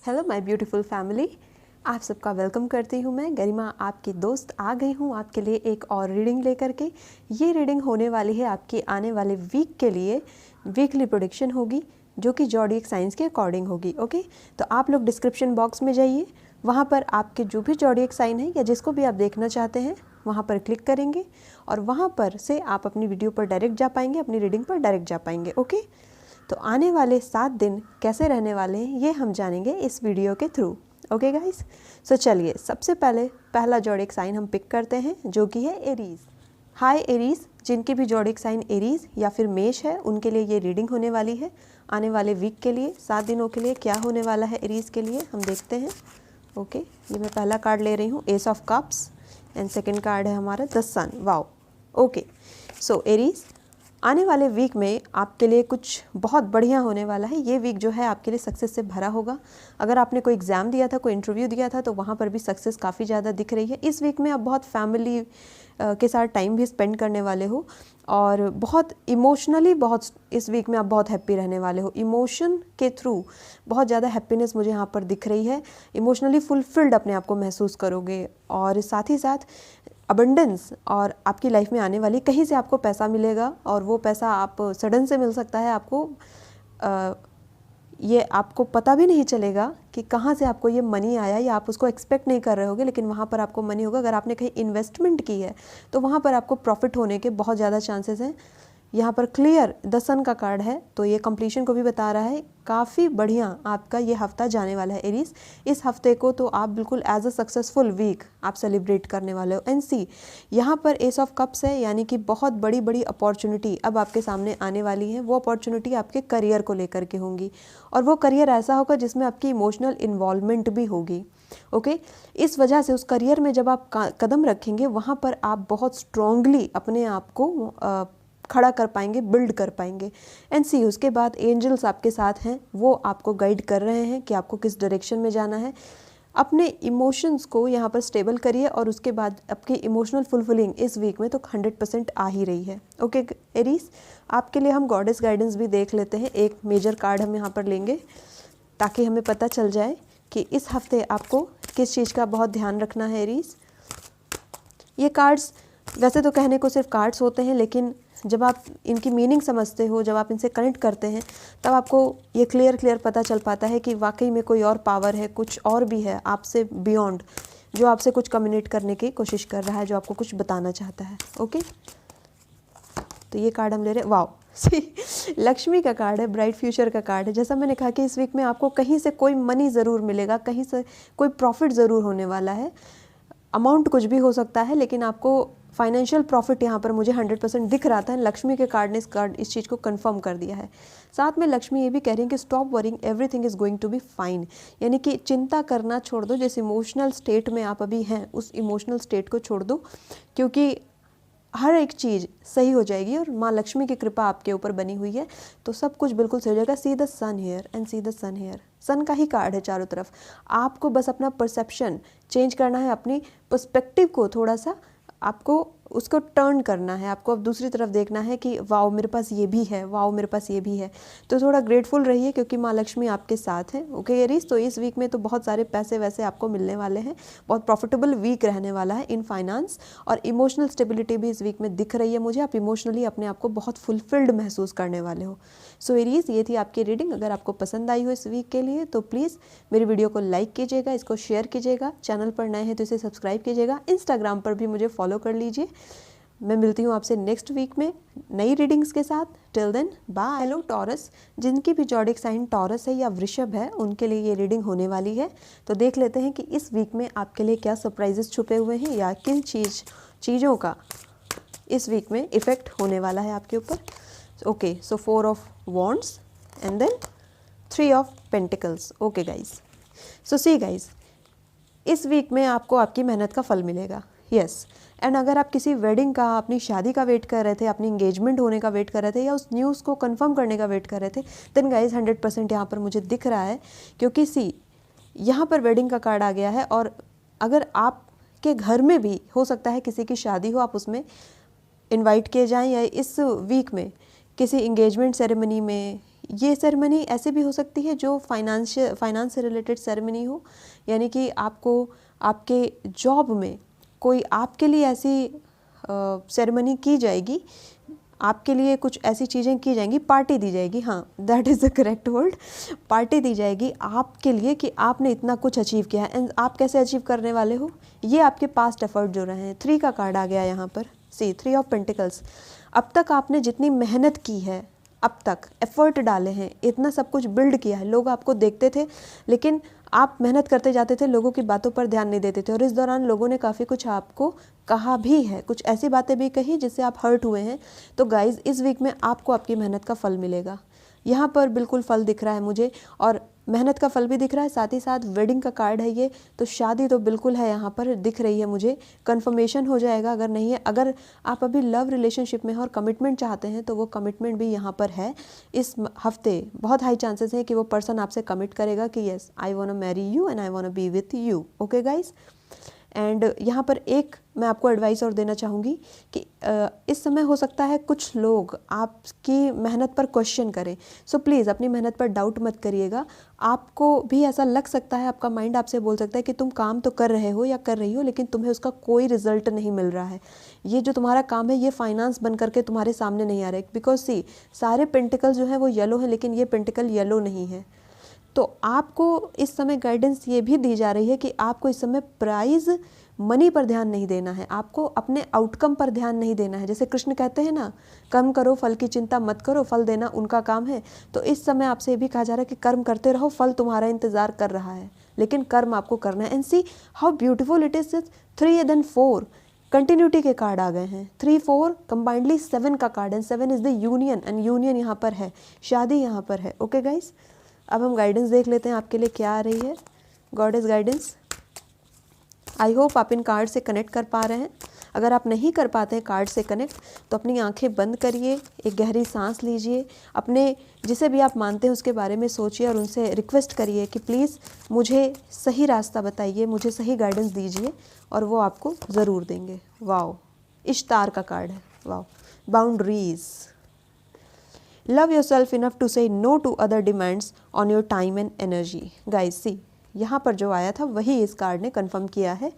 Hello my beautiful family, आप सबका welcome करती हूँ। मैं गरिमा आपकी दोस्त आ गई हूँ आपके लिए एक और रीडिंग लेकर के। ये रीडिंग होने वाली है आपकी आने वाले वीक के लिए। वीकली प्रेडिक्शन होगी जो कि ज़ोडिएक साइंस के अकॉर्डिंग होगी। ओके, तो आप लोग डिस्क्रिप्शन बॉक्स में जाइए, वहाँ पर आपके जो भी ज़ोडिएक साइन है या जिसको भी आप देखना चाहते हैं वहाँ पर क्लिक करेंगे और वहाँ पर से आप अपनी वीडियो पर डायरेक्ट जा पाएंगे, अपनी रीडिंग पर डायरेक्ट जा पाएंगे। ओके, तो आने वाले 7 दिन कैसे रहने वाले हैं ये हम जानेंगे इस वीडियो के थ्रू। ओके गाइस, सो चलिए सबसे पहले पहला ज़ोडिएक साइन हम पिक करते हैं जो कि है एरीज। हाय एरीज, जिनकी भी ज़ोडिएक साइन एरीज या फिर मेष है उनके लिए ये रीडिंग होने वाली है आने वाले वीक के लिए। 7 दिनों के लिए क्या होने वाला है एरीज के लिए हम देखते हैं। ओके, ये मैं पहला कार्ड ले रही हूँ, ace of cups, and second card है हमारा the sun. Wow, okay. So Aries, आने वाले वीक में आपके लिए कुछ बहुत बढ़िया होने वाला है। ये वीक जो है आपके लिए सक्सेस से भरा होगा। अगर आपने कोई एग्ज़ाम दिया था, कोई इंटरव्यू दिया था, तो वहाँ पर भी सक्सेस काफ़ी ज़्यादा दिख रही है। इस वीक में आप बहुत फैमिली के साथ टाइम भी स्पेंड करने वाले हो और बहुत इमोशनली बहुत इस वीक में आप बहुत हैप्पी रहने वाले हो। इमोशन के थ्रू बहुत ज़्यादा हैप्पीनेस मुझे यहाँ पर दिख रही है। इमोशनली फुलफिल्ड अपने आप को महसूस करोगे और साथ ही साथ अबंडेंस और आपकी लाइफ में आने वाली कहीं से आपको पैसा मिलेगा और वो पैसा आप सडन से मिल सकता है। आपको ये आपको पता भी नहीं चलेगा कि कहाँ से आपको ये मनी आया या आप उसको एक्सपेक्ट नहीं कर रहे होगे, लेकिन वहाँ पर आपको मनी होगा। अगर आपने कहीं इन्वेस्टमेंट की है तो वहाँ पर आपको प्रॉफिट होने के बहुत ज़्यादा चांसेस हैं। यहाँ पर क्लियर द सन का कार्ड है तो ये कंप्लीशन को भी बता रहा है। काफ़ी बढ़िया आपका ये हफ्ता जाने वाला है एरीज। इस हफ्ते को तो आप बिल्कुल एज अ सक्सेसफुल वीक आप सेलिब्रेट करने वाले हो। एंड सी, यहाँ पर एस ऑफ कप्स है, यानी कि बहुत बड़ी बड़ी अपॉर्चुनिटी अब आपके सामने आने वाली है। वो अपॉर्चुनिटी आपके करियर को लेकर के होंगी और वो करियर ऐसा होगा जिसमें आपकी इमोशनल इन्वॉल्वमेंट भी होगी। ओके, इस वजह से उस करियर में जब आप कदम रखेंगे वहाँ पर आप बहुत स्ट्रांगली अपने आप को खड़ा कर पाएंगे, बिल्ड कर पाएंगे। एंड सी, उसके बाद एंजल्स आपके साथ हैं, वो आपको गाइड कर रहे हैं कि आपको किस डायरेक्शन में जाना है। अपने इमोशंस को यहाँ पर स्टेबल करिए और उसके बाद आपकी इमोशनल फुलफिलिंग इस वीक में तो 100% आ ही रही है। ओके एरीज, आपके लिए हम गॉडेस गाइडेंस भी देख लेते हैं। एक मेजर कार्ड हम यहाँ पर लेंगे ताकि हमें पता चल जाए कि इस हफ्ते आपको किस चीज़ का बहुत ध्यान रखना है एरीज। ये कार्ड्स वैसे तो कहने को सिर्फ कार्ड्स होते हैं, लेकिन जब आप इनकी मीनिंग समझते हो, जब आप इनसे कनेक्ट करते हैं, तब आपको ये क्लियर पता चल पाता है कि वाकई में कोई और पावर है, कुछ और भी है आपसे बियॉन्ड, जो आपसे कुछ कम्युनिकेट करने की कोशिश कर रहा है, जो आपको कुछ बताना चाहता है। ओके, तो ये कार्ड हम ले रहे हैं। वाओ, लक्ष्मी का कार्ड है, ब्राइट फ्यूचर का कार्ड है। जैसा मैंने कहा कि इस वीक में आपको कहीं से कोई मनी ज़रूर मिलेगा, कहीं से कोई प्रॉफिट ज़रूर होने वाला है। अमाउंट कुछ भी हो सकता है, लेकिन आपको फाइनेंशियल प्रॉफिट यहाँ पर मुझे 100% दिख रहा था। लक्ष्मी के कार्ड ने इस चीज़ को कंफर्म कर दिया है। साथ में लक्ष्मी ये भी कह रही है कि stop worrying, everything is going to be fine, यानी कि चिंता करना छोड़ दो। जिस इमोशनल स्टेट में आप अभी हैं उस इमोशनल स्टेट को छोड़ दो, क्योंकि हर एक चीज़ सही हो जाएगी और माँ लक्ष्मी की कृपा आपके ऊपर बनी हुई है, तो सब कुछ बिल्कुल सही हो जाएगा। See the sun here and see the sun here, sun का ही कार्ड है चारों तरफ। आपको बस अपना परसेप्शन चेंज करना है, अपनी पर्सपेक्टिव को थोड़ा सा आपको उसको टर्न करना है। आपको अब दूसरी तरफ देखना है कि वाओ मेरे पास ये भी है, वाओ मेरे पास ये भी है। तो थोड़ा ग्रेटफुल रहिए क्योंकि माँ लक्ष्मी आपके साथ है। ओके एरीज, तो इस वीक में तो बहुत सारे पैसे वैसे आपको मिलने वाले हैं। बहुत प्रॉफिटेबल वीक रहने वाला है इन फाइनेंस, और इमोशनल स्टेबिलिटी भी इस वीक में दिख रही है मुझे। आप इमोशनली अपने आप को बहुत फुलफिल्ड महसूस करने वाले हो। सो एरीज, ये थी आपकी रीडिंग। अगर आपको पसंद आई हो इस वीक के लिए तो प्लीज़ मेरी वीडियो को लाइक कीजिएगा, इसको शेयर कीजिएगा, चैनल पर नए हैं तो इसे सब्सक्राइब कीजिएगा, इंस्टाग्राम पर भी मुझे फॉलो कर लीजिए। मैं मिलती हूँ आपसे नेक्स्ट वीक में नई रीडिंग्स के साथ। Till then bye. Hello Taurus, जिनकी भी ज़ोडिएक साइन टॉरस है या वृषभ है उनके लिए ये रीडिंग होने वाली है। तो देख लेते हैं कि इस वीक में आपके लिए क्या सरप्राइजेस छुपे हुए हैं या किन चीज़ों का इस वीक में इफ़ेक्ट होने वाला है आपके ऊपर। Okay, so 4 of wands and then 3 of pentacles. Okay guys, so see guys, इस वीक में आपको आपकी मेहनत का फल मिलेगा। यस, एंड अगर आप किसी वेडिंग का, अपनी शादी का वेट कर रहे थे, अपनी इंगेजमेंट होने का वेट कर रहे थे या उस न्यूज़ को कंफर्म करने का वेट कर रहे थे, देन गाइज 100% यहाँ पर मुझे दिख रहा है, क्योंकि सी यहाँ पर वेडिंग का कार्ड आ गया है। और अगर आपके घर में भी हो सकता है किसी की शादी हो, आप उसमें इनवाइट किए जाएं या इस वीक में किसी इंगेजमेंट सेरेमनी में ये सेरेमनी ऐसे भी हो सकती है जो फाइनेंस से रिलेटेड सेरेमनी हो, यानी कि आपको आपके जॉब में कोई आपके लिए ऐसी सेरेमनी की जाएगी, आपके लिए कुछ ऐसी चीज़ें की जाएंगी, पार्टी दी जाएगी, हाँ that is the correct word, party दी जाएगी आपके लिए कि आपने इतना कुछ अचीव किया है। एंड आप कैसे अचीव करने वाले हो, ये आपके पास्ट एफर्ट जो रहे हैं। 3 का कार्ड आ गया यहाँ पर, सी 3 ऑफ पेंटिकल्स। अब तक आपने जितनी मेहनत की है, अब तक एफर्ट डाले हैं, इतना सब कुछ बिल्ड किया है, लोग आपको देखते थे लेकिन आप मेहनत करते जाते थे, लोगों की बातों पर ध्यान नहीं देते थे, और इस दौरान लोगों ने काफ़ी कुछ आपको कहा भी है, कुछ ऐसी बातें भी कही जिससे आप हर्ट हुए हैं। तो गाइज़ इस वीक में आपको आपकी मेहनत का फल मिलेगा, यहाँ पर बिल्कुल फल दिख रहा है मुझे, और मेहनत का फल भी दिख रहा है, साथ ही साथ वेडिंग का कार्ड है ये, तो शादी तो बिल्कुल है यहाँ पर दिख रही है मुझे, कन्फर्मेशन हो जाएगा अगर नहीं है। अगर आप अभी लव रिलेशनशिप में हैं और कमिटमेंट चाहते हैं तो वो कमिटमेंट भी यहाँ पर है। इस हफ्ते बहुत हाई चांसेस हैं कि वो पर्सन आपसे कमिट करेगा कि yes I want to marry you and I want to be with you, okay guys. And यहाँ पर एक मैं आपको एडवाइस और देना चाहूँगी कि इस समय हो सकता है कुछ लोग आपकी मेहनत पर क्वेश्चन करें, सो प्लीज़ अपनी मेहनत पर डाउट मत करिएगा। आपको भी ऐसा लग सकता है, आपका माइंड आपसे बोल सकता है कि तुम काम तो कर रहे हो या कर रही हो लेकिन तुम्हें उसका कोई रिजल्ट नहीं मिल रहा है, ये जो तुम्हारा काम है ये फाइनेंस बन करके तुम्हारे सामने नहीं आ रहा है। बिकॉज सी सारे पेंटिकल जो हैं वो येलो हैं लेकिन ये पेंटिकल येलो नहीं है। तो आपको इस समय गाइडेंस ये भी दी जा रही है कि आपको इस समय प्राइज़ मनी पर ध्यान नहीं देना है, आपको अपने आउटकम पर ध्यान नहीं देना है। जैसे कृष्ण कहते हैं ना, कर्म करो फल की चिंता मत करो, फल देना उनका काम है। तो इस समय आपसे ये भी कहा जा रहा है कि कर्म करते रहो, फल तुम्हारा इंतज़ार कर रहा है, लेकिन कर्म आपको करना है। And see how beautiful it is, 3 then 4 continuity के कार्ड आ गए हैं, 3 4 कंबाइंडली 7 का card, and 7 is the union, and union यहाँ पर है, शादी यहाँ पर है। ओके गाइस, अब हम गाइडेंस देख लेते हैं आपके लिए क्या आ रही है, गॉडेस गाइडेंस। आई होप आप इन कार्ड से कनेक्ट कर पा रहे हैं। अगर आप नहीं कर पाते हैं कार्ड से कनेक्ट तो अपनी आंखें बंद करिए, एक गहरी सांस लीजिए, अपने जिसे भी आप मानते हैं उसके बारे में सोचिए और उनसे रिक्वेस्ट करिए कि प्लीज़ मुझे सही रास्ता बताइए, मुझे सही गाइडेंस दीजिए, और वो आपको ज़रूर देंगे। वाओ, इश्तार का कार्ड है, wow. Boundaries, love yourself enough to say no to other demands on your time and energy. Guys see यहाँ पर जो आया था वही इस कार्ड ने कंफर्म किया है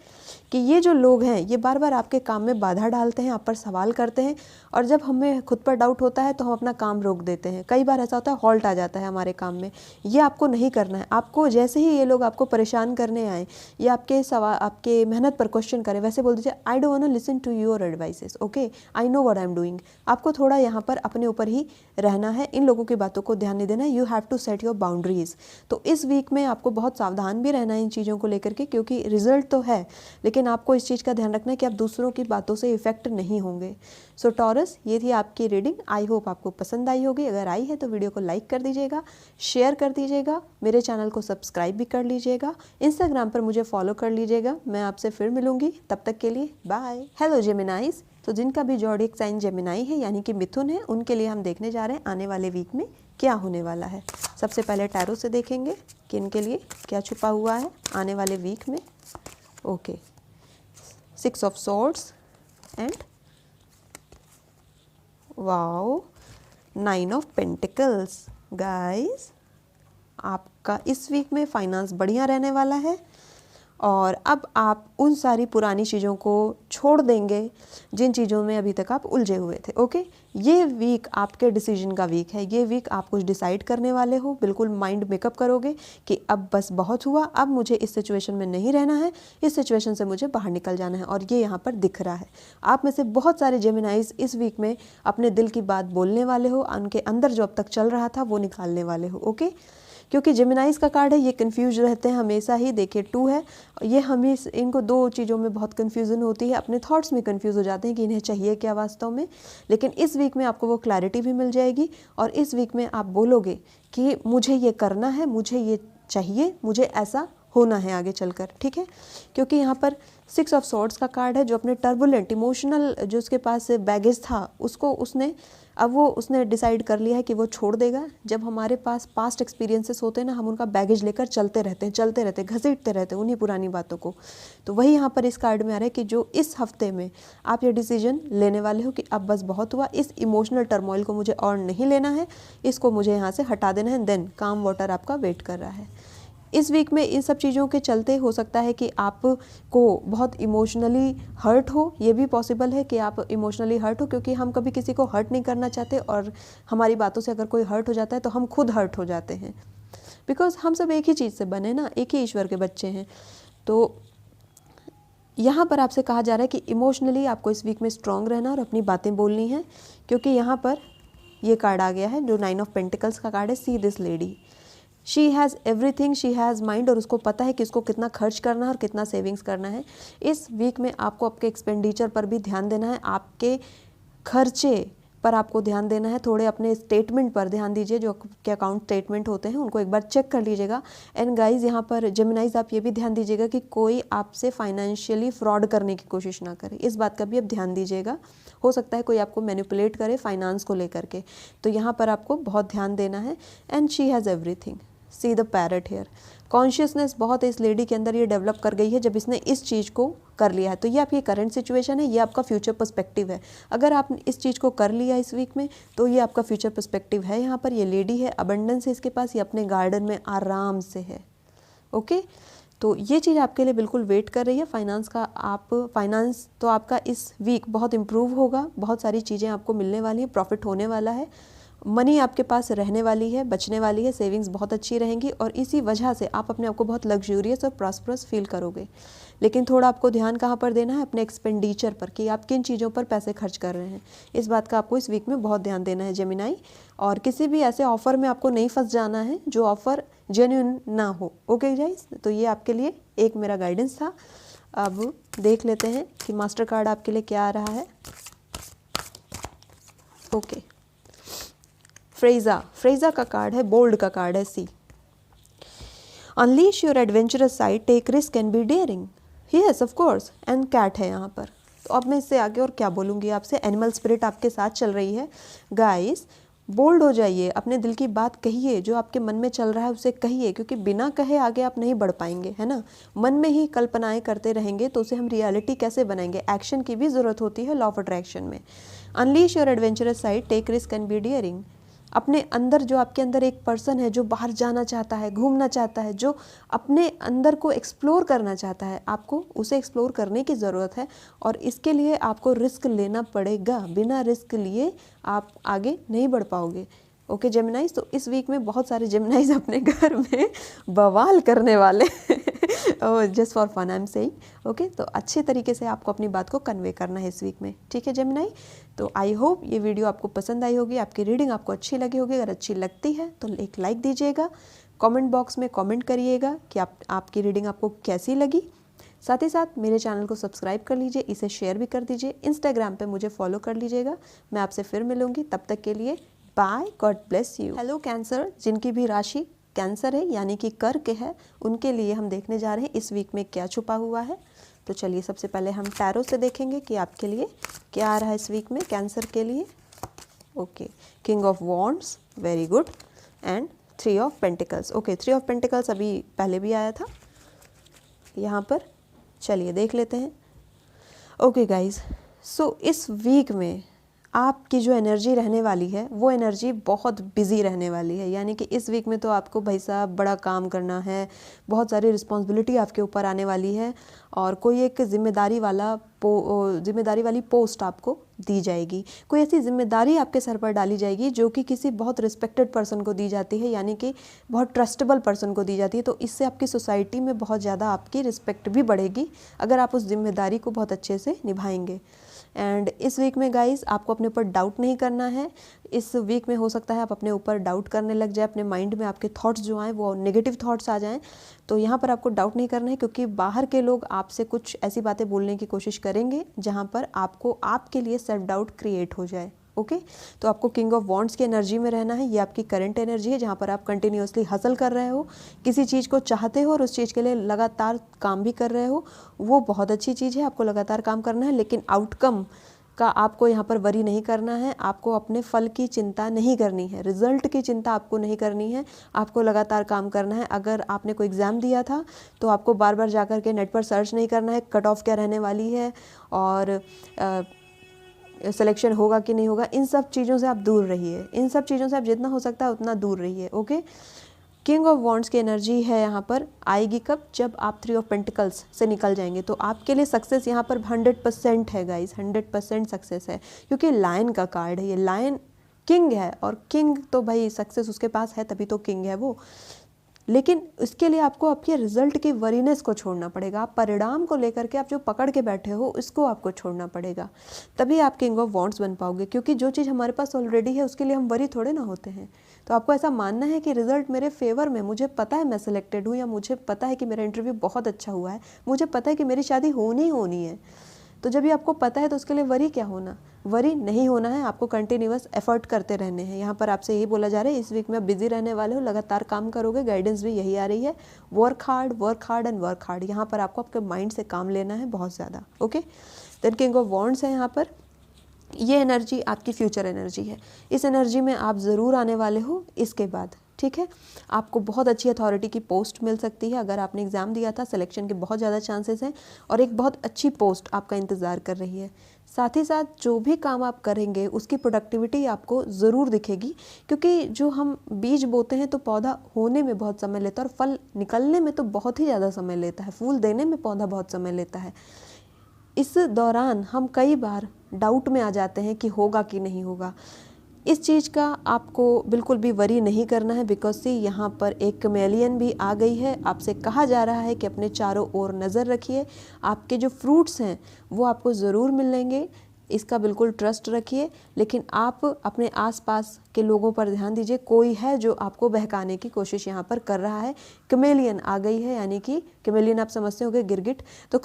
कि ये जो लोग हैं ये बार बार आपके काम में बाधा डालते हैं, आप पर सवाल करते हैं, और जब हमें खुद पर डाउट होता है तो हम अपना काम रोक देते हैं। कई बार ऐसा होता है हॉल्ट आ जाता है हमारे काम में, ये आपको नहीं करना है। आपको जैसे ही ये लोग आपको परेशान करने आए या आपके सवाल आपके मेहनत पर क्वेश्चन करें, वैसे बोल दीजिए I don't want to listen to your advices, okay I know what I am doing. आपको थोड़ा यहाँ पर अपने ऊपर ही रहना है, इन लोगों की बातों को ध्यान नहीं देना है। You have to set your boundaries. तो इस वीक में आपको बहुत सावधान भी रहना है इन चीज़ों को लेकर के, क्योंकि रिजल्ट तो है लेकिन आपको इस चीज़ का ध्यान रखना है कि आप दूसरों की बातों से इफेक्ट नहीं होंगे। सो टॉरस, ये थी आपकी रीडिंग। आई होप आपको पसंद आई होगी। अगर आई है तो वीडियो को लाइक कर दीजिएगा, शेयर कर दीजिएगा, मेरे चैनल को सब्सक्राइब भी कर लीजिएगा, इंस्टाग्राम पर मुझे फॉलो कर लीजिएगा। मैं आपसे फिर मिलूंगी, तब तक के लिए बाय। हेलो जेमिनाइज, तो जिनका भी ज़ोडिएक साइन जेमिनाई है यानी कि मिथुन है, उनके लिए हम देखने जा रहे हैं आने वाले वीक में क्या होने वाला है। सबसे पहले टैरो से देखेंगे कि इनके लिए क्या छुपा हुआ है आने वाले वीक में। Okay, 6 of swords and wow 9 of pentacles. Guys, आपका इस वीक में फाइनेंस बढ़िया रहने वाला है, और अब आप उन सारी पुरानी चीज़ों को छोड़ देंगे जिन चीज़ों में अभी तक आप उलझे हुए थे। ओके, ये वीक आपके डिसीजन का वीक है। ये वीक आप कुछ डिसाइड करने वाले हो, बिल्कुल माइंड मेकअप करोगे कि अब बस बहुत हुआ, अब मुझे इस सिचुएशन में नहीं रहना है, इस सिचुएशन से मुझे बाहर निकल जाना है। और ये यहाँ पर दिख रहा है। आप में से बहुत सारे जेमिनाइज इस वीक में अपने दिल की बात बोलने वाले हो, उनके अंदर जो अब तक चल रहा था वो निकालने वाले हो। ओके, क्योंकि जेमिनाइज का कार्ड है, ये कंफ्यूज रहते हैं हमेशा ही। देखिए 2 है, ये हमें इनको 2 चीज़ों में बहुत कन्फ्यूज़न होती है, अपने थॉट्स में कंफ्यूज हो जाते हैं कि इन्हें चाहिए क्या वास्तव में। लेकिन इस वीक में आपको वो क्लैरिटी भी मिल जाएगी, और इस वीक में आप बोलोगे कि मुझे ये करना है, मुझे ये चाहिए, मुझे ऐसा होना है आगे चलकर। ठीक है, क्योंकि यहाँ पर 6 ऑफ सॉर्ड्स का कार्ड है, जो अपने टर्बुलेंट इमोशनल जो उसके पास बैगेज था उसको उसने अब वो उसने डिसाइड कर लिया है कि वो छोड़ देगा। जब हमारे पास पास्ट एक्सपीरियंसेस होते हैं ना, हम उनका बैगेज लेकर चलते रहते हैं, घसीटते रहते हैं उन्हीं पुरानी बातों को। तो वही यहाँ पर इस कार्ड में आ रहा है कि जो इस हफ्ते में आप ये डिसीजन लेने वाले हो कि अब बस बहुत हुआ, इस इमोशनल टर्मोइल को मुझे और नहीं लेना है, इसको मुझे यहाँ से हटा देना है। देन काम वाटर आपका वेट कर रहा है। इस वीक में इन सब चीज़ों के चलते हो सकता है कि आपको बहुत इमोशनली हर्ट हो। ये भी पॉसिबल है कि आप इमोशनली हर्ट हो, क्योंकि हम कभी किसी को हर्ट नहीं करना चाहते, और हमारी बातों से अगर कोई हर्ट हो जाता है तो हम खुद हर्ट हो जाते हैं, बिकॉज हम सब एक ही चीज़ से बने ना, एक ही ईश्वर के बच्चे हैं। तो यहाँ पर आपसे कहा जा रहा है कि इमोशनली आपको इस वीक में स्ट्रांग रहना और अपनी बातें बोलनी है, क्योंकि यहाँ पर ये कार्ड आ गया है जो 9 ऑफ पेंटिकल्स का कार्ड है। See this lady, she has everything, she has mind, और उसको पता है कि उसको कितना खर्च करना है और कितना सेविंग्स करना है। इस वीक में आपको आपके एक्सपेंडिचर पर भी ध्यान देना है, आपके खर्चे पर आपको ध्यान देना है। थोड़े अपने स्टेटमेंट पर ध्यान दीजिए, जो के अकाउंट स्टेटमेंट होते हैं उनको एक बार चेक कर लीजिएगा। एंड गाइज यहाँ पर जेमिनाइज आप ये भी ध्यान दीजिएगा कि कोई आपसे फाइनेंशियली फ्रॉड करने की कोशिश ना करे, इस बात का भी आप ध्यान दीजिएगा। हो सकता है कोई आपको मैनिपुलेट करे फाइनेंस को लेकर के, तो यहाँ पर आपको बहुत ध्यान देना है। And she has everything, see the parrot here. Consciousness बहुत इस लेडी के अंदर ये डेवलप कर गई है जब इसने इस चीज़ को कर लिया है। तो ये आपकी करंट सिचुएशन है, ये आपका फ्यूचर पर्सपेक्टिव है। अगर आपने इस चीज़ को कर लिया इस वीक में तो ये आपका फ्यूचर पर्सपेक्टिव है। यहाँ पर ये लेडी है, अबंडेंस है इसके पास, ये अपने गार्डन में आराम से है। ओके, तो ये चीज़ आपके लिए बिल्कुल वेट कर रही है। फाइनेंस तो आपका इस वीक बहुत इम्प्रूव होगा, बहुत सारी चीज़ें आपको मिलने वाली हैं, प्रॉफिट होने वाला है, मनी आपके पास रहने वाली है, बचने वाली है, सेविंग्स बहुत अच्छी रहेंगी, और इसी वजह से आप अपने आप को बहुत लग्जूरियस और प्रॉस्परस फील करोगे। लेकिन थोड़ा आपको ध्यान कहाँ पर देना है, अपने एक्सपेंडिचर पर, कि आप किन चीज़ों पर पैसे खर्च कर रहे हैं। इस बात का आपको इस वीक में बहुत ध्यान देना है जेमिनाई। और किसी भी ऐसे ऑफ़र में आपको नहीं फंस जाना है जो ऑफ़र जेन्युइन ना हो। ओके गाइस, तो ये आपके लिए एक मेरा गाइडेंस था। अब देख लेते हैं कि मास्टर कार्ड आपके लिए क्या आ रहा है। ओके, फ्रेजा का कार्ड है, बोल्ड का कार्ड है। See, unleash your adventurous side, take risk and be daring. Yes of course, and cat है यहाँ पर। तो अब मैं इससे आगे और क्या बोलूँगी आपसे, एनिमल स्पिरिट आपके साथ चल रही है। गाइस, बोल्ड हो जाइए, अपने दिल की बात कहिए, जो आपके मन में चल रहा है उसे कहिए, क्योंकि बिना कहे आगे आप नहीं बढ़ पाएंगे, है ना। मन में ही कल्पनाएं करते रहेंगे तो उसे हम रियलिटी कैसे बनाएंगे। एक्शन की भी ज़रूरत होती है लॉ ऑफ अट्रैक्शन में। Unleash your adventurous side, take risk and be daring. अपने अंदर, जो आपके अंदर एक पर्सन है जो बाहर जाना चाहता है, घूमना चाहता है, जो अपने अंदर को एक्सप्लोर करना चाहता है, आपको उसे एक्सप्लोर करने की ज़रूरत है, और इसके लिए आपको रिस्क लेना पड़ेगा। बिना रिस्क लिए आप आगे नहीं बढ़ पाओगे। ओके जेमिनाइज, तो इस वीक में बहुत सारे जेमिनाइज अपने घर में बवाल करने वाले just for fun I am saying. Okay, तो अच्छे तरीके से आपको अपनी बात को कन्वे करना है इस वीक में, ठीक है जेमिनाई। तो आई होप ये वीडियो आपको पसंद आई होगी, आपकी रीडिंग आपको अच्छी लगी होगी। अगर अच्छी लगती है तो एक लाइक दीजिएगा, कमेंट बॉक्स में कमेंट करिएगा कि आपकी रीडिंग आपको कैसी लगी। साथ ही साथ मेरे चैनल को सब्सक्राइब कर लीजिए, इसे शेयर भी कर दीजिए, इंस्टाग्राम पे मुझे फॉलो कर लीजिएगा। मैं आपसे फिर मिलूंगी, तब तक के लिए bye, God bless you. Hello Cancer, जिनकी भी राशि कैंसर है यानी कि कर्क है, उनके लिए हम देखने जा रहे हैं इस वीक में क्या छुपा हुआ है। तो चलिए सबसे पहले हम टैरो से देखेंगे कि आपके लिए क्या आ रहा है इस वीक में कैंसर के लिए। Okay, king of wands, very good, and 3 of pentacles. Okay, 3 of pentacles अभी पहले भी आया था यहाँ पर। चलिए देख लेते हैं। ओके गाइज, सो इस वीक में आपकी जो एनर्जी रहने वाली है वो एनर्जी बहुत बिजी रहने वाली है। यानी कि इस वीक में तो आपको भाई साहब बड़ा काम करना है, बहुत सारी रिस्पॉन्सिबिलिटी आपके ऊपर आने वाली है, और कोई एक जिम्मेदारी वाली पोस्ट आपको दी जाएगी। कोई ऐसी जिम्मेदारी आपके सर पर डाली जाएगी जो कि किसी बहुत रिस्पेक्टेड पर्सन को दी जाती है, यानी कि बहुत ट्रस्टेबल पर्सन को दी जाती है। तो इससे आपकी सोसाइटी में बहुत ज़्यादा आपकी रिस्पेक्ट भी बढ़ेगी अगर आप उस जिम्मेदारी को बहुत अच्छे से निभाएंगे। एंड इस वीक में गाइस आपको अपने ऊपर डाउट नहीं करना है। इस वीक में हो सकता है आप अपने ऊपर डाउट करने लग जाए, अपने माइंड में आपके थॉट्स जो आए वो नेगेटिव थॉट्स आ जाएं। तो यहाँ पर आपको डाउट नहीं करना है, क्योंकि बाहर के लोग आपसे कुछ ऐसी बातें बोलने की कोशिश करेंगे जहाँ पर आपको आपके लिए सेल्फ डाउट क्रिएट हो जाए। ओके, तो आपको किंग ऑफ वॉन्ड्स की एनर्जी में रहना है। ये आपकी करंट एनर्जी है जहाँ पर आप कंटिन्यूअसली हसल कर रहे हो, किसी चीज़ को चाहते हो और उस चीज़ के लिए लगातार काम भी कर रहे हो। वो बहुत अच्छी चीज़ है, आपको लगातार काम करना है, लेकिन आउटकम का आपको यहाँ पर वरी नहीं करना है। आपको अपने फल की चिंता नहीं करनी है, रिजल्ट की चिंता आपको नहीं करनी है। आपको लगातार काम करना है। अगर आपने कोई एग्ज़ाम दिया था तो आपको बार बार जा कर के नेट पर सर्च नहीं करना है कट ऑफ क्या रहने वाली है और सिलेक्शन होगा कि नहीं होगा। इन सब चीज़ों से आप दूर रहिए, इन सब चीज़ों से आप जितना हो सकता है उतना दूर रहिए। ओके, किंग ऑफ वॉन्ड्स की एनर्जी है यहाँ पर, आएगी कब? जब आप 3 ऑफ पेंटिकल्स से निकल जाएंगे। तो आपके लिए सक्सेस यहाँ पर 100% है गाइस, 100% सक्सेस है, क्योंकि लायन का कार्ड है, ये लायन किंग है, और किंग तो भाई सक्सेस उसके पास है तभी तो किंग है वो। लेकिन इसके लिए आपको आपके रिजल्ट की वरीनेस को छोड़ना पड़ेगा। आप परिणाम को लेकर के आप जो पकड़ के बैठे हो इसको आपको छोड़ना पड़ेगा, तभी आप किंग ऑफ वॉन्ड्स बन पाओगे। क्योंकि जो चीज़ हमारे पास ऑलरेडी है उसके लिए हम वरी थोड़े ना होते हैं। तो आपको ऐसा मानना है कि रिजल्ट मेरे फेवर में, मुझे पता है मैं सिलेक्टेड हूँ, या मुझे पता है कि मेरा इंटरव्यू बहुत अच्छा हुआ है, मुझे पता है कि मेरी शादी होनी है। तो जब ये आपको पता है तो उसके लिए वरी क्या होना, वरी नहीं होना है। आपको कंटिन्यूअस एफर्ट करते रहने हैं। यहाँ पर आपसे यही बोला जा रहा है इस वीक में आप बिजी रहने वाले हो, लगातार काम करोगे, गाइडेंस भी यही आ रही है, work hard and work hard. यहाँ पर आपको आपके माइंड से काम लेना है बहुत ज़्यादा। Okay, then king of wands है यहाँ पर, ये एनर्जी आपकी फ्यूचर एनर्जी है। इस एनर्जी में आप ज़रूर आने वाले हो इसके बाद, ठीक है। आपको बहुत अच्छी अथॉरिटी की पोस्ट मिल सकती है। अगर आपने एग्ज़ाम दिया था, सिलेक्शन के बहुत ज़्यादा चांसेस हैं, और एक बहुत अच्छी पोस्ट आपका इंतज़ार कर रही है। साथ ही साथ जो भी काम आप करेंगे उसकी प्रोडक्टिविटी आपको ज़रूर दिखेगी, क्योंकि जो हम बीज बोते हैं तो पौधा होने में बहुत समय लेता है, और फल निकलने में तो बहुत ही ज़्यादा समय लेता है, फूल देने में पौधा बहुत समय लेता है। इस दौरान हम कई बार डाउट में आ जाते हैं कि होगा कि नहीं होगा। इस चीज़ का आपको बिल्कुल भी वरी नहीं करना है, बिकॉज से यहाँ पर एक कमेलियन भी आ गई है। आपसे कहा जा रहा है कि अपने चारों ओर नज़र रखिए, आपके जो फ्रूट्स हैं वो आपको ज़रूर मिलेंगे, इसका बिल्कुल ट्रस्ट रखिए। लेकिन आप अपने आसपास के लोगों पर ध्यान दीजिए, कोई है जो आपको बहकाने की कोशिश यहाँ पर कर रहा है। कमेलियन आ गई है, यानी कि कमेलियन आप समझते होंगे गिरगिट, तो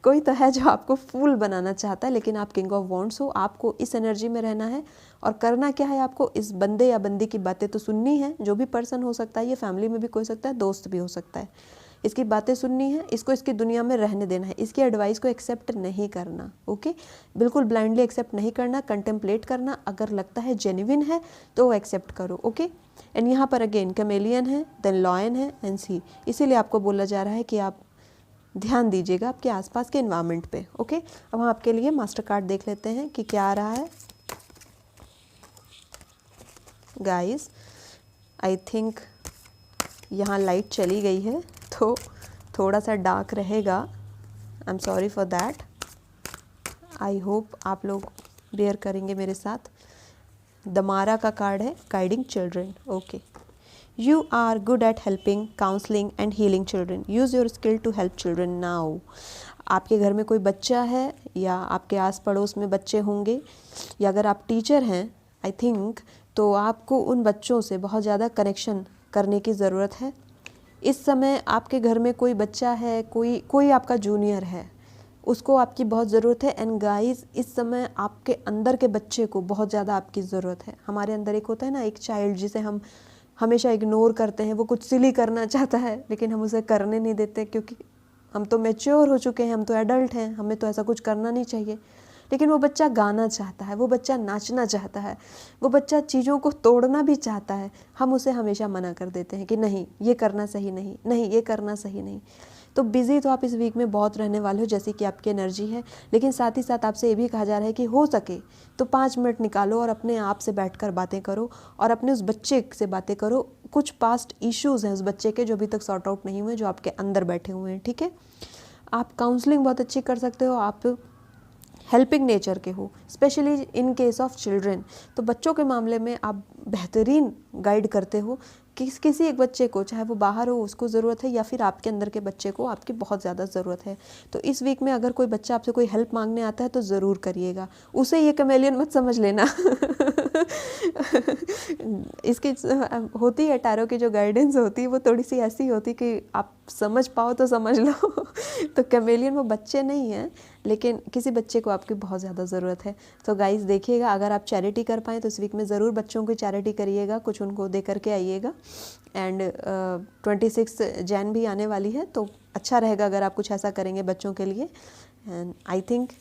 कोई तो है जो आपको फूल बनाना चाहता है। लेकिन आप किंग ऑफ वॉन्ड्स हो, आपको इस एनर्जी में रहना है। और करना क्या है, आपको इस बंदे या बंदी की बातें तो सुननी है, जो भी पर्सन हो सकता है, ये फैमिली में भी कोई सकता है, दोस्त भी हो सकता है, इसकी बातें सुननी है, इसको इसकी दुनिया में रहने देना है, इसकी एडवाइस को एक्सेप्ट नहीं करना। ओके, बिल्कुल ब्लाइंडली एक्सेप्ट नहीं करना, कंटेम्पलेट करना, अगर लगता है जेन्युइन है तो वो एक्सेप्ट करो। ओके, एंड यहाँ पर अगेन कैमेलियन है, देन लॉयन है एंड सी, इसीलिए आपको बोला जा रहा है कि आप ध्यान दीजिएगा आपके आसपास के एनवायरनमेंट पे। ओके, अब हम आपके लिए मास्टर कार्ड देख लेते हैं कि क्या आ रहा है। गाइस, आई थिंक यहाँ लाइट चली गई है तो थोड़ा सा डार्क रहेगा, आई am sorry for that. I hope आप लोग बेयर करेंगे मेरे साथ। दमारा का कार्ड है, guiding children. Okay, you are good at helping, counselling and healing children, use your skill to help children now. आपके घर में कोई बच्चा है या आपके आस पड़ोस में बच्चे होंगे, या अगर आप टीचर हैं आई थिंक, तो आपको उन बच्चों से बहुत ज़्यादा कनेक्शन करने की ज़रूरत है। इस समय आपके घर में कोई बच्चा है, कोई आपका जूनियर है, उसको आपकी बहुत ज़रूरत है। एंड गाइस, इस समय आपके अंदर के बच्चे को बहुत ज़्यादा आपकी ज़रूरत है। हमारे अंदर एक होता है ना, एक चाइल्ड जिसे हम हमेशा इग्नोर करते हैं, वो कुछ सिली करना चाहता है लेकिन हम उसे करने नहीं देते, क्योंकि हम तो मैच्योर हो चुके हैं, हम तो एडल्ट हैं, हमें तो ऐसा कुछ करना नहीं चाहिए। लेकिन वो बच्चा गाना चाहता है, वो बच्चा नाचना चाहता है, वो बच्चा चीज़ों को तोड़ना भी चाहता है। हम उसे हमेशा मना कर देते हैं कि नहीं ये करना सही नहीं, नहीं ये करना सही नहीं। तो बिज़ी तो आप इस वीक में बहुत रहने वाले हो, जैसे कि आपकी एनर्जी है। लेकिन साथ ही साथ आपसे ये भी कहा जा रहा है कि हो सके तो 5 मिनट निकालो और अपने आप से बैठकर बातें करो, और अपने उस बच्चे से बातें करो। कुछ पास्ट इश्यूज़ हैं उस बच्चे के जो अभी तक सॉर्ट आउट नहीं हुए, जो आपके अंदर बैठे हुए हैं, ठीक है। आप काउंसलिंग बहुत अच्छी कर सकते हो, आप हेल्पिंग नेचर के हो, specially in case of children. तो बच्चों के मामले में आप बेहतरीन गाइड करते हो। किसी एक बच्चे को, चाहे वो बाहर हो, उसको ज़रूरत है, या फिर आपके अंदर के बच्चे को आपकी बहुत ज़्यादा ज़रूरत है। तो इस वीक में अगर कोई बच्चा आपसे कोई हेल्प मांगने आता है तो ज़रूर करिएगा। उसे ये कमेलियन मत समझ लेना इसकी होती है, टैरो की जो गाइडेंस होती है वो थोड़ी सी ऐसी होती कि आप समझ पाओ तो समझ लो तो कमेलियन वो बच्चे नहीं हैं, लेकिन किसी बच्चे को आपकी बहुत ज़्यादा ज़रूरत है। तो गाइस देखिएगा, अगर आप चैरिटी कर पाएँ तो इस वीक में ज़रूर बच्चों की चैरिटी करिएगा, कुछ उनको दे करके आइएगा। एंड 26 जैन भी आने वाली है, तो अच्छा रहेगा अगर आप कुछ ऐसा करेंगे बच्चों के लिए। एंड आई थिंक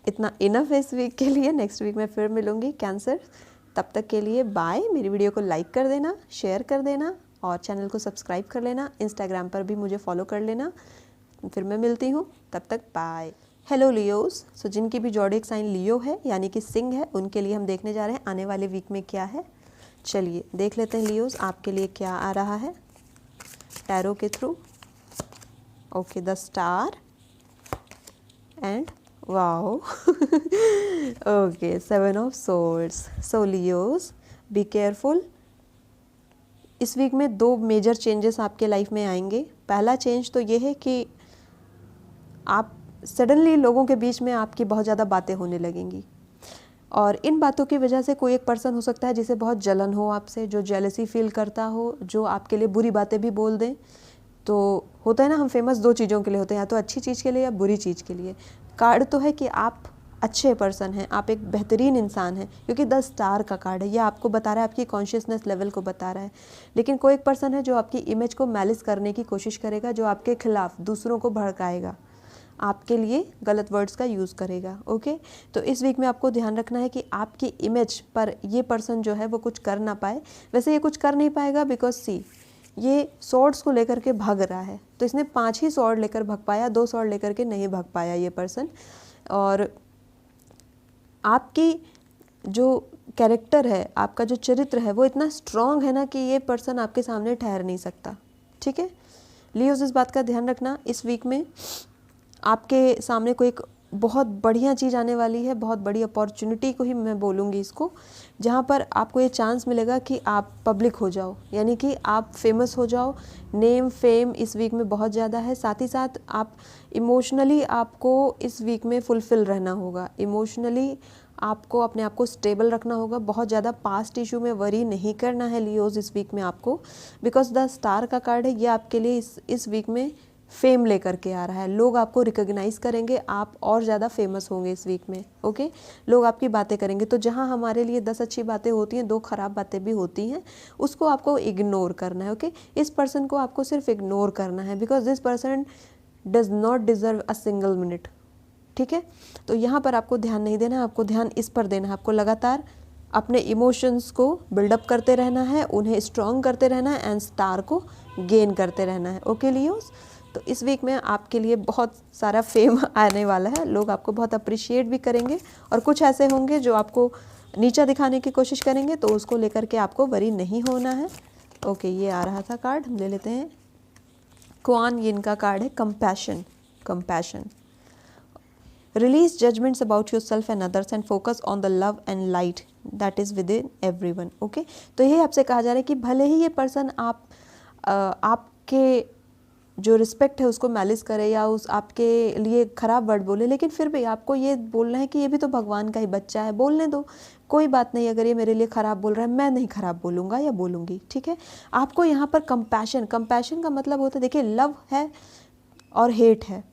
इतना इनफ है इस वीक के लिए। नेक्स्ट वीक मैं फिर मिलूँगी कैंसर। तब तक के लिए बाय। मेरी वीडियो को लाइक कर देना, शेयर कर देना और चैनल को सब्सक्राइब कर लेना। इंस्टाग्राम पर भी मुझे फॉलो कर लेना। फिर मैं मिलती हूँ, तब तक बाय। Hello Leos. सो जिनकी भी ज़ोडिएक साइन लियो है यानी कि सिंह है, उनके लिए हम देखने जा रहे हैं आने वाले वीक में क्या है। चलिए देख लेते हैं लियोज आपके लिए क्या आ रहा है टैरो के through. Okay, the star and wow okay, 7 of swords. So Leos be careful. इस वीक में 2 मेजर चेंजेस आपके लाइफ में आएंगे। पहला चेंज तो ये है कि आप सडनली लोगों के बीच में आपकी बहुत ज़्यादा बातें होने लगेंगी और इन बातों की वजह से कोई एक पर्सन हो सकता है जिसे बहुत जलन हो आपसे, जो जेलसी फील करता हो, जो आपके लिए बुरी बातें भी बोल दें। तो होता है ना, हम फेमस 2 चीज़ों के लिए होते हैं, या तो अच्छी चीज़ के लिए या बुरी चीज़ के लिए। कार्ड तो है कि आप अच्छे पर्सन हैं, आप एक बेहतरीन इंसान हैं, क्योंकि 10 स्टार का कार्ड है। यह आपको बता रहा है, आपकी कॉन्शियसनेस लेवल को बता रहा है। लेकिन कोई एक पर्सन है जो आपकी इमेज को मैलिस करने की कोशिश करेगा, जो आपके खिलाफ दूसरों को भड़काएगा, आपके लिए गलत वर्ड्स का यूज़ करेगा। ओके, तो इस वीक में आपको ध्यान रखना है कि आपकी इमेज पर ये पर्सन जो है वो कुछ कर ना पाए। वैसे ये कुछ कर नहीं पाएगा बिकॉज सी ये सॉर्ड्स को लेकर के भाग रहा है, तो इसने 5 ही सॉर्ड लेकर भाग पाया, 2 सॉर्ड लेकर के नहीं भाग पाया ये पर्सन। और आपकी जो कैरेक्टर है, आपका जो चरित्र है वो इतना स्ट्रॉन्ग है ना कि ये पर्सन आपके सामने ठहर नहीं सकता। ठीक है लियोज, इस बात का ध्यान रखना। इस वीक में आपके सामने कोई एक बहुत बढ़िया चीज़ आने वाली है, बहुत बड़ी अपॉर्चुनिटी को ही मैं बोलूँगी इसको, जहाँ पर आपको ये चांस मिलेगा कि आप पब्लिक हो जाओ, यानी कि आप फेमस हो जाओ। नेम फेम इस वीक में बहुत ज़्यादा है। साथ ही साथ आप इमोशनली, आपको इस वीक में फुलफिल रहना होगा। इमोशनली आपको अपने आप को स्टेबल रखना होगा। बहुत ज़्यादा पास्ट इशू में वरी नहीं करना है लियोज इस वीक में आपको, बिकॉज द स्टार का कार्ड है, ये आपके लिए इस वीक में फेम लेकर के आ रहा है। लोग आपको रिकॉग्नाइज करेंगे, आप और ज़्यादा फेमस होंगे इस वीक में। ओके, लोग आपकी बातें करेंगे। तो जहाँ हमारे लिए 10 अच्छी बातें होती हैं, 2 खराब बातें भी होती हैं, उसको आपको इग्नोर करना है। ओके, इस पर्सन को आपको सिर्फ इग्नोर करना है, because this person does not deserve a single minute. ठीक है, तो यहाँ पर आपको ध्यान नहीं देना है, आपको ध्यान इस पर देना है। आपको लगातार अपने इमोशंस को बिल्डअप करते रहना है, उन्हें स्ट्रॉन्ग करते रहना है एंड स्टार को गेन करते रहना है। ओके लियोस, तो इस वीक में आपके लिए बहुत सारा फेम आने वाला है। लोग आपको बहुत अप्रिशिएट भी करेंगे और कुछ ऐसे होंगे जो आपको नीचा दिखाने की कोशिश करेंगे, तो उसको लेकर के आपको वरी नहीं होना है। ओके, ये आ रहा था कार्ड, हम ले लेते हैं। क्वान यिन का कार्ड है compassion. Compassion, release judgements about yourself and others and focus on the love and light that is within everyone. Okay, तो यही आपसे कहा जा रहा है कि भले ही ये पर्सन आपके जो रिस्पेक्ट है उसको मैलिस करे या उस आपके लिए खराब वर्ड बोले, लेकिन फिर भी आपको ये बोलना है कि ये भी तो भगवान का ही बच्चा है, बोलने दो, कोई बात नहीं। अगर ये मेरे लिए ख़राब बोल रहा है, मैं नहीं ख़राब बोलूँगा या बोलूँगी। ठीक है, आपको यहाँ पर कंपैशन, कंपैशन का मतलब होता है, देखिए लव है और हेट है।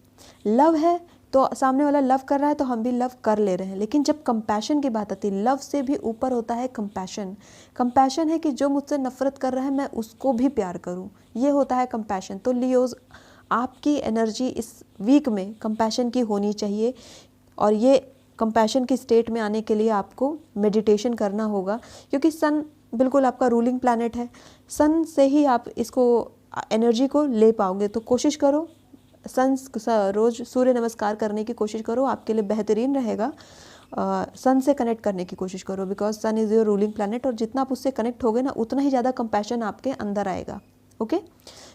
लव है तो सामने वाला लव कर रहा है तो हम भी लव कर ले रहे हैं, लेकिन जब कंपैशन की बात आती है, लव से भी ऊपर होता है कंपैशन। कंपैशन है कि जो मुझसे नफरत कर रहा है मैं उसको भी प्यार करूं, ये होता है कंपैशन। तो लियोज, आपकी एनर्जी इस वीक में कंपैशन की होनी चाहिए और ये कंपैशन की स्टेट में आने के लिए आपको मेडिटेशन करना होगा, क्योंकि सन बिल्कुल आपका रूलिंग प्लैनेट है। सन से ही आप इसको एनर्जी को ले पाओगे। तो कोशिश करो, रोज़ सूर्य नमस्कार करने की कोशिश करो, आपके लिए बेहतरीन रहेगा। सन से कनेक्ट करने की कोशिश करो, because sun is your ruling planet, और जितना आप उससे कनेक्ट होगे ना, उतना ही ज़्यादा कंपैशन आपके अंदर आएगा। ओके,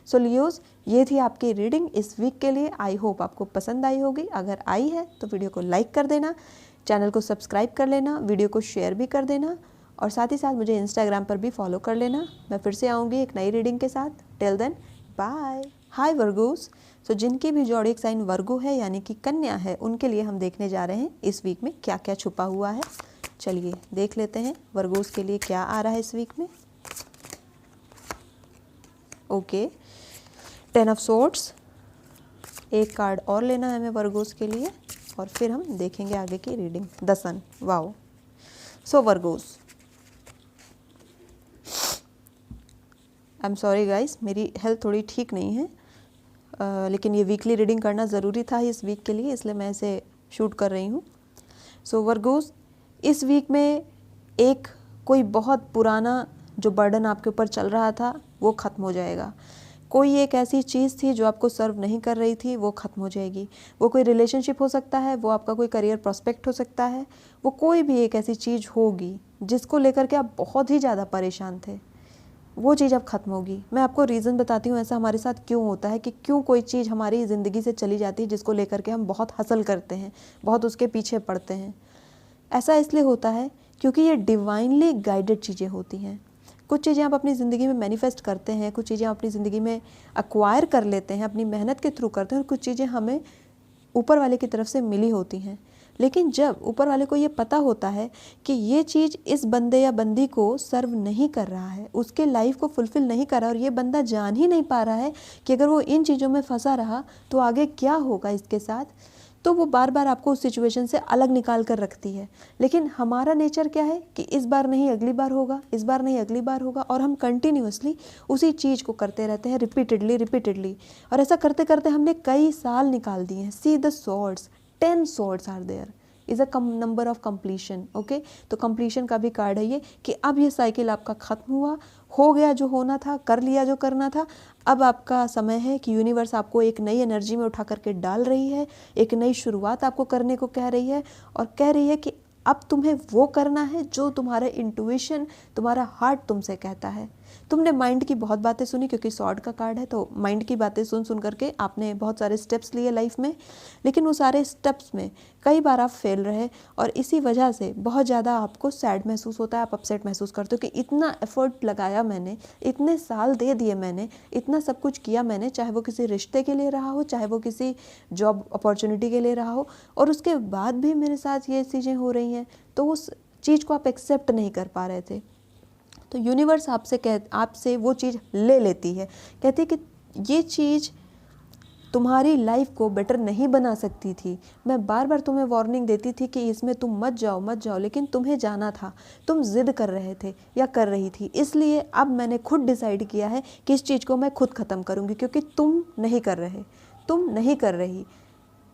सो लियोज, ये थी आपकी रीडिंग इस वीक के लिए। आई होप आपको पसंद आई होगी। अगर आई है तो वीडियो को लाइक कर देना, चैनल को सब्सक्राइब कर लेना, वीडियो को शेयर भी कर देना, और साथ ही साथ मुझे इंस्टाग्राम पर भी फॉलो कर लेना। मैं फिर से आऊँगी एक नई रीडिंग के साथ। Till then bye. Hi Virgos, तो जिनकी भी ज़ोडिएक साइन वर्गो है यानी कि कन्या है, उनके लिए हम देखने जा रहे हैं इस वीक में क्या क्या छुपा हुआ है। चलिए देख लेते हैं वर्गोस के लिए क्या आ रहा है इस वीक में। ओके, 10 ऑफ सोर्ड्स, एक कार्ड और लेना है हमें वर्गोस के लिए और फिर हम देखेंगे आगे की reading. The sun, wow. So Virgos, I am sorry guys, मेरी हेल्थ थोड़ी ठीक नहीं है, लेकिन ये वीकली रीडिंग करना ज़रूरी था इस वीक के लिए, इसलिए मैं इसे शूट कर रही हूँ। सो वर्गोस, इस वीक में एक कोई बहुत पुराना जो बर्डन आपके ऊपर चल रहा था वो ख़त्म हो जाएगा। कोई एक ऐसी चीज़ थी जो आपको सर्व नहीं कर रही थी, वो ख़त्म हो जाएगी। वो कोई रिलेशनशिप हो सकता है, वो आपका कोई करियर प्रोस्पेक्ट हो सकता है, वो कोई भी एक ऐसी चीज़ होगी जिसको लेकर के आप बहुत ही ज़्यादा परेशान थे, वो चीज़ अब ख़त्म होगी। मैं आपको रीज़न बताती हूँ ऐसा हमारे साथ क्यों होता है, कि क्यों कोई चीज़ हमारी ज़िंदगी से चली जाती है जिसको लेकर के हम बहुत हसल करते हैं, बहुत उसके पीछे पड़ते हैं। ऐसा इसलिए होता है क्योंकि ये डिवाइनली गाइडेड चीज़ें होती हैं। कुछ चीज़ें आप अपनी ज़िंदगी में मैनिफेस्ट करते हैं, कुछ चीज़ें आप अपनी ज़िंदगी में एक्वायर कर लेते हैं, अपनी मेहनत के थ्रू करते हैं, और कुछ चीज़ें हमें ऊपर वाले की तरफ से मिली होती हैं। लेकिन जब ऊपर वाले को ये पता होता है कि ये चीज़ इस बंदे या बंदी को सर्व नहीं कर रहा है, उसके लाइफ को फुलफ़िल नहीं कर रहा है, और ये बंदा जान ही नहीं पा रहा है कि अगर वो इन चीज़ों में फंसा रहा तो आगे क्या होगा इसके साथ, तो वो बार बार आपको उस सिचुएशन से अलग निकाल कर रखती है। लेकिन हमारा नेचर क्या है कि इस बार नहीं अगली बार होगा, इस बार नहीं अगली बार होगा, और हम कंटिन्यूअसली उसी चीज़ को करते रहते हैं, रिपीटेडली। और ऐसा करते करते हमने कई साल निकाल दिए हैं। See the swords, 10 swords are there, is a number of completion. Okay, तो कंप्लीशन का भी कार्ड है ये, कि अब ये साइकिल आपका ख़त्म हुआ, हो गया जो होना था, कर लिया जो करना था। अब आपका समय है कि यूनिवर्स आपको एक नई एनर्जी में उठा करके डाल रही है, एक नई शुरुआत आपको करने को कह रही है, और कह रही है कि अब तुम्हें वो करना है जो तुम्हारा इंट्यूशन, तुम्हारा हार्ट तुमसे कहता है। तुमने माइंड की बहुत बातें सुनी, क्योंकि सॉर्ड का कार्ड है, तो माइंड की बातें सुन सुन करके आपने बहुत सारे स्टेप्स लिए लाइफ में, लेकिन वो सारे स्टेप्स में कई बार आप फेल रहे, और इसी वजह से बहुत ज़्यादा आपको सैड महसूस होता है, आप अपसेट महसूस करते हो कि इतना एफर्ट लगाया मैंने, इतने साल दे दिए मैंने, इतना सब कुछ किया मैंने, चाहे वो किसी रिश्ते के लिए रहा हो, चाहे वो किसी जॉब अपॉर्चुनिटी के लिए रहा हो, और उसके बाद भी मेरे साथ ये चीज़ें हो रही हैं, तो उस चीज़ को आप एक्सेप्ट नहीं कर पा रहे थे। तो यूनिवर्स आपसे वो चीज़ ले लेती है, कहती है कि ये चीज़ तुम्हारी लाइफ को बेटर नहीं बना सकती थी। मैं बार बार तुम्हें वार्निंग देती थी कि इसमें तुम मत जाओ, लेकिन तुम्हें जाना था, तुम जिद कर रहे थे या कर रही थी। इसलिए अब मैंने खुद डिसाइड किया है कि इस चीज़ को मैं खुद ख़त्म करूँगी, क्योंकि तुम नहीं कर रहे, तुम नहीं कर रही।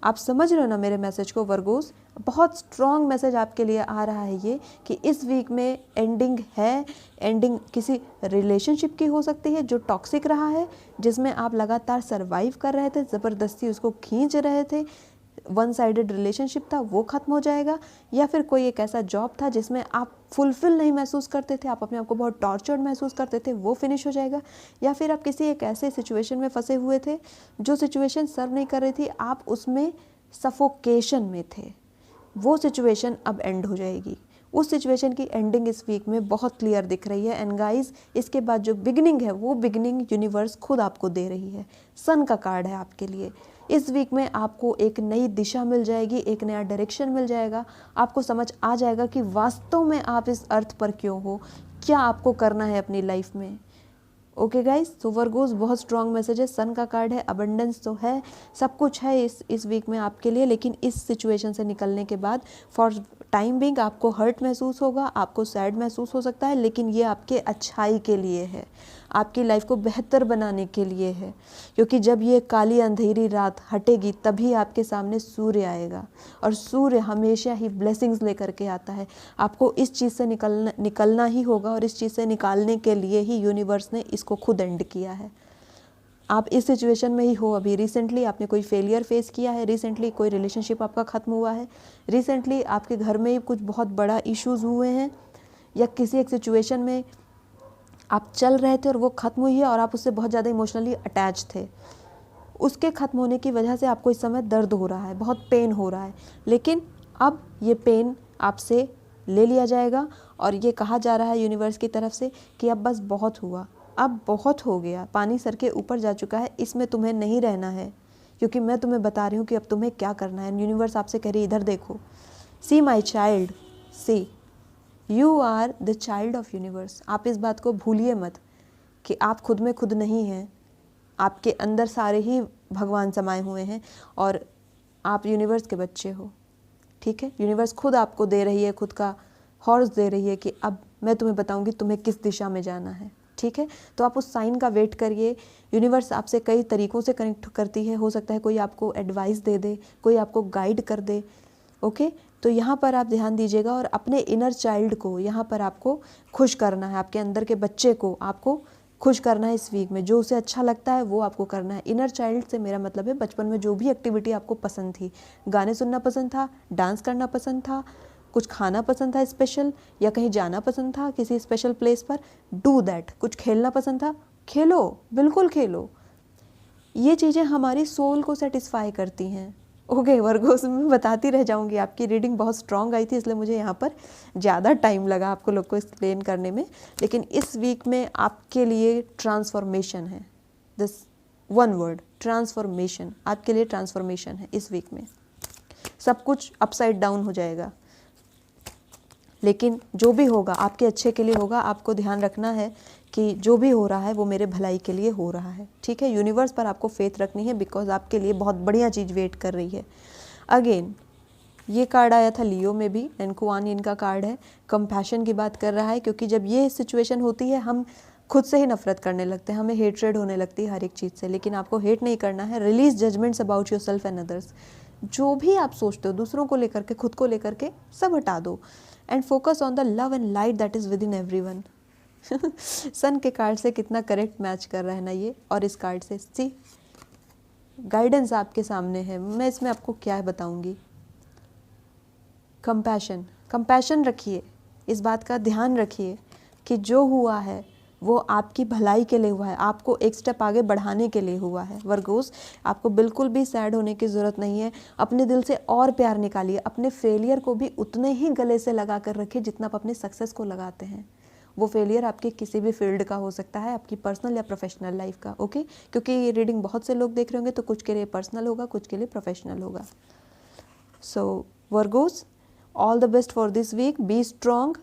आप समझ रहे हो ना मेरे मैसेज को वर्गोस? बहुत स्ट्रॉन्ग मैसेज आपके लिए आ रहा है ये, कि इस वीक में एंडिंग है। एंडिंग किसी रिलेशनशिप की हो सकती है जो टॉक्सिक रहा है, जिसमें आप लगातार सर्वाइव कर रहे थे, ज़बरदस्ती उसको खींच रहे थे, वन साइडेड रिलेशनशिप था, वो ख़त्म हो जाएगा। या फिर कोई एक ऐसा जॉब था जिसमें आप फुलफिल नहीं महसूस करते थे, आप अपने आप को बहुत टॉर्चर्ड महसूस करते थे, वो फिनिश हो जाएगा। या फिर आप किसी एक ऐसे सिचुएशन में फंसे हुए थे जो सिचुएशन सर्व नहीं कर रही थी, आप उसमें सफोकेशन में थे, वो सिचुएशन अब एंड हो जाएगी। उस सिचुएशन की एंडिंग इस वीक में बहुत क्लियर दिख रही है। एंड गाइस, इसके बाद जो बिगनिंग है वो बिगनिंग यूनिवर्स खुद आपको दे रही है। सन का कार्ड है आपके लिए। इस वीक में आपको एक नई दिशा मिल जाएगी, एक नया डायरेक्शन मिल जाएगा। आपको समझ आ जाएगा कि वास्तव में आप इस अर्थ पर क्यों हो, क्या आपको करना है अपनी लाइफ में। ओके गाइस, तो वर्गोस बहुत स्ट्रॉन्ग मैसेज है। सन का कार्ड है, अबंडेंस तो है, सब कुछ है इस वीक में आपके लिए। लेकिन इस सिचुएशन से निकलने के बाद फॉर टाइम बिंग आपको हर्ट महसूस होगा, आपको सैड महसूस हो सकता है, लेकिन ये आपके अच्छाई के लिए है, आपकी लाइफ को बेहतर बनाने के लिए है। क्योंकि जब ये काली अंधेरी रात हटेगी तभी आपके सामने सूर्य आएगा, और सूर्य हमेशा ही ब्लेसिंग्स लेकर के आता है। आपको इस चीज़ से निकलना ही होगा, और इस चीज़ से निकालने के लिए ही यूनिवर्स ने इसको खुद एंड किया है। आप इस सिचुएशन में ही हो अभी। रिसेंटली आपने कोई फेलियर फेस किया है, रिसेंटली कोई रिलेशनशिप आपका ख़त्म हुआ है, रिसेंटली आपके घर में कुछ बहुत बड़ा इश्यूज़ हुए हैं, या किसी एक सिचुएशन में आप चल रहे थे और वो ख़त्म हुई है और आप उससे बहुत ज़्यादा इमोशनली अटैच थे। उसके ख़त्म होने की वजह से आपको इस समय दर्द हो रहा है, बहुत पेन हो रहा है, लेकिन अब ये पेन आपसे ले लिया जाएगा, और ये कहा जा रहा है यूनिवर्स की तरफ से कि अब बस बहुत हुआ, अब बहुत हो गया, पानी सर के ऊपर जा चुका है, इसमें तुम्हें नहीं रहना है। क्योंकि मैं तुम्हें बता रही हूँ कि अब तुम्हें क्या करना है। यूनिवर्स आपसे कह रही है, इधर देखो, see my child, see you are the child of universe. आप इस बात को भूलिए मत कि आप खुद में खुद नहीं हैं, आपके अंदर सारे ही भगवान समाये हुए हैं, और आप यूनिवर्स के बच्चे हो। ठीक है, यूनिवर्स खुद आपको दे रही है, खुद का हॉर्स दे रही है कि अब मैं तुम्हें बताऊंगी तुम्हें किस दिशा में जाना है। ठीक है, तो आप उस साइन का वेट करिए। यूनिवर्स आपसे कई तरीक़ों से कनेक्ट करती है। हो सकता है कोई आपको एडवाइस दे दे, कोई आपको गाइड कर दे। ओके, तो यहाँ पर आप ध्यान दीजिएगा और अपने इनर चाइल्ड को यहाँ पर आपको खुश करना है, आपके अंदर के बच्चे को आपको खुश करना है इस वीक में। जो उसे अच्छा लगता है वो आपको करना है। इनर चाइल्ड से मेरा मतलब है बचपन में जो भी एक्टिविटी आपको पसंद थी, गाने सुनना पसंद था, डांस करना पसंद था, कुछ खाना पसंद था स्पेशल, या कहीं जाना पसंद था किसी स्पेशल प्लेस पर, डू दैट। कुछ खेलना पसंद था, खेलो, बिल्कुल खेलो। ये चीज़ें हमारी सोल को सेटिस्फाई करती हैं। ओके वर्गोस, मैं बताती रह जाऊंगी, आपकी रीडिंग बहुत स्ट्रांग आई थी इसलिए मुझे यहाँ पर ज़्यादा टाइम लगा आपको लोग को एक्सप्लेन करने में। लेकिन इस वीक में आपके लिए ट्रांसफॉर्मेशन है। दिस वन वर्ड, ट्रांसफॉर्मेशन, आपके लिए ट्रांसफॉर्मेशन है इस वीक में। सब कुछ अपसाइड डाउन हो जाएगा, लेकिन जो भी होगा आपके अच्छे के लिए होगा। आपको ध्यान रखना है कि जो भी हो रहा है वो मेरे भलाई के लिए हो रहा है, ठीक है। यूनिवर्स पर आपको फेथ रखनी है, बिकॉज आपके लिए बहुत बढ़िया चीज़ वेट कर रही है। अगेन ये कार्ड आया था लियो में भी, एंड कुआन यिन का कार्ड है, कंपैशन की बात कर रहा है। क्योंकि जब ये सिचुएशन होती है हम खुद से ही नफरत करने लगते हैं, हमें हेट्रेड होने लगती है हर एक चीज़ से। लेकिन आपको हेट नहीं करना है। Release judgements about yourself and others. जो भी आप सोचते हो दूसरों को लेकर के, खुद को लेकर के, सब हटा दो and focus on the love and light that is within everyone. Sun के कार्ड से कितना करेक्ट मैच कर रहा है ना ये, और इस कार्ड से सी गाइडेंस आपके सामने है। मैं इसमें आपको क्या बताऊंगी। कंपैशन, कंपैशन रखिए, इस बात का ध्यान रखिए कि जो हुआ है वो आपकी भलाई के लिए हुआ है, आपको एक स्टेप आगे बढ़ाने के लिए हुआ है। वर्गोस, आपको बिल्कुल भी सैड होने की ज़रूरत नहीं है। अपने दिल से और प्यार निकालिए। अपने फेलियर को भी उतने ही गले से लगा कर रखिए जितना आप अपने सक्सेस को लगाते हैं। वो फेलियर आपके किसी भी फील्ड का हो सकता है, आपकी पर्सनल या प्रोफेशनल लाइफ का, ओके। क्योंकि ये रीडिंग बहुत से लोग देख रहे होंगे, तो कुछ के लिए पर्सनल होगा, कुछ के लिए प्रोफेशनल होगा। So Virgos, all the best for this week. Be strong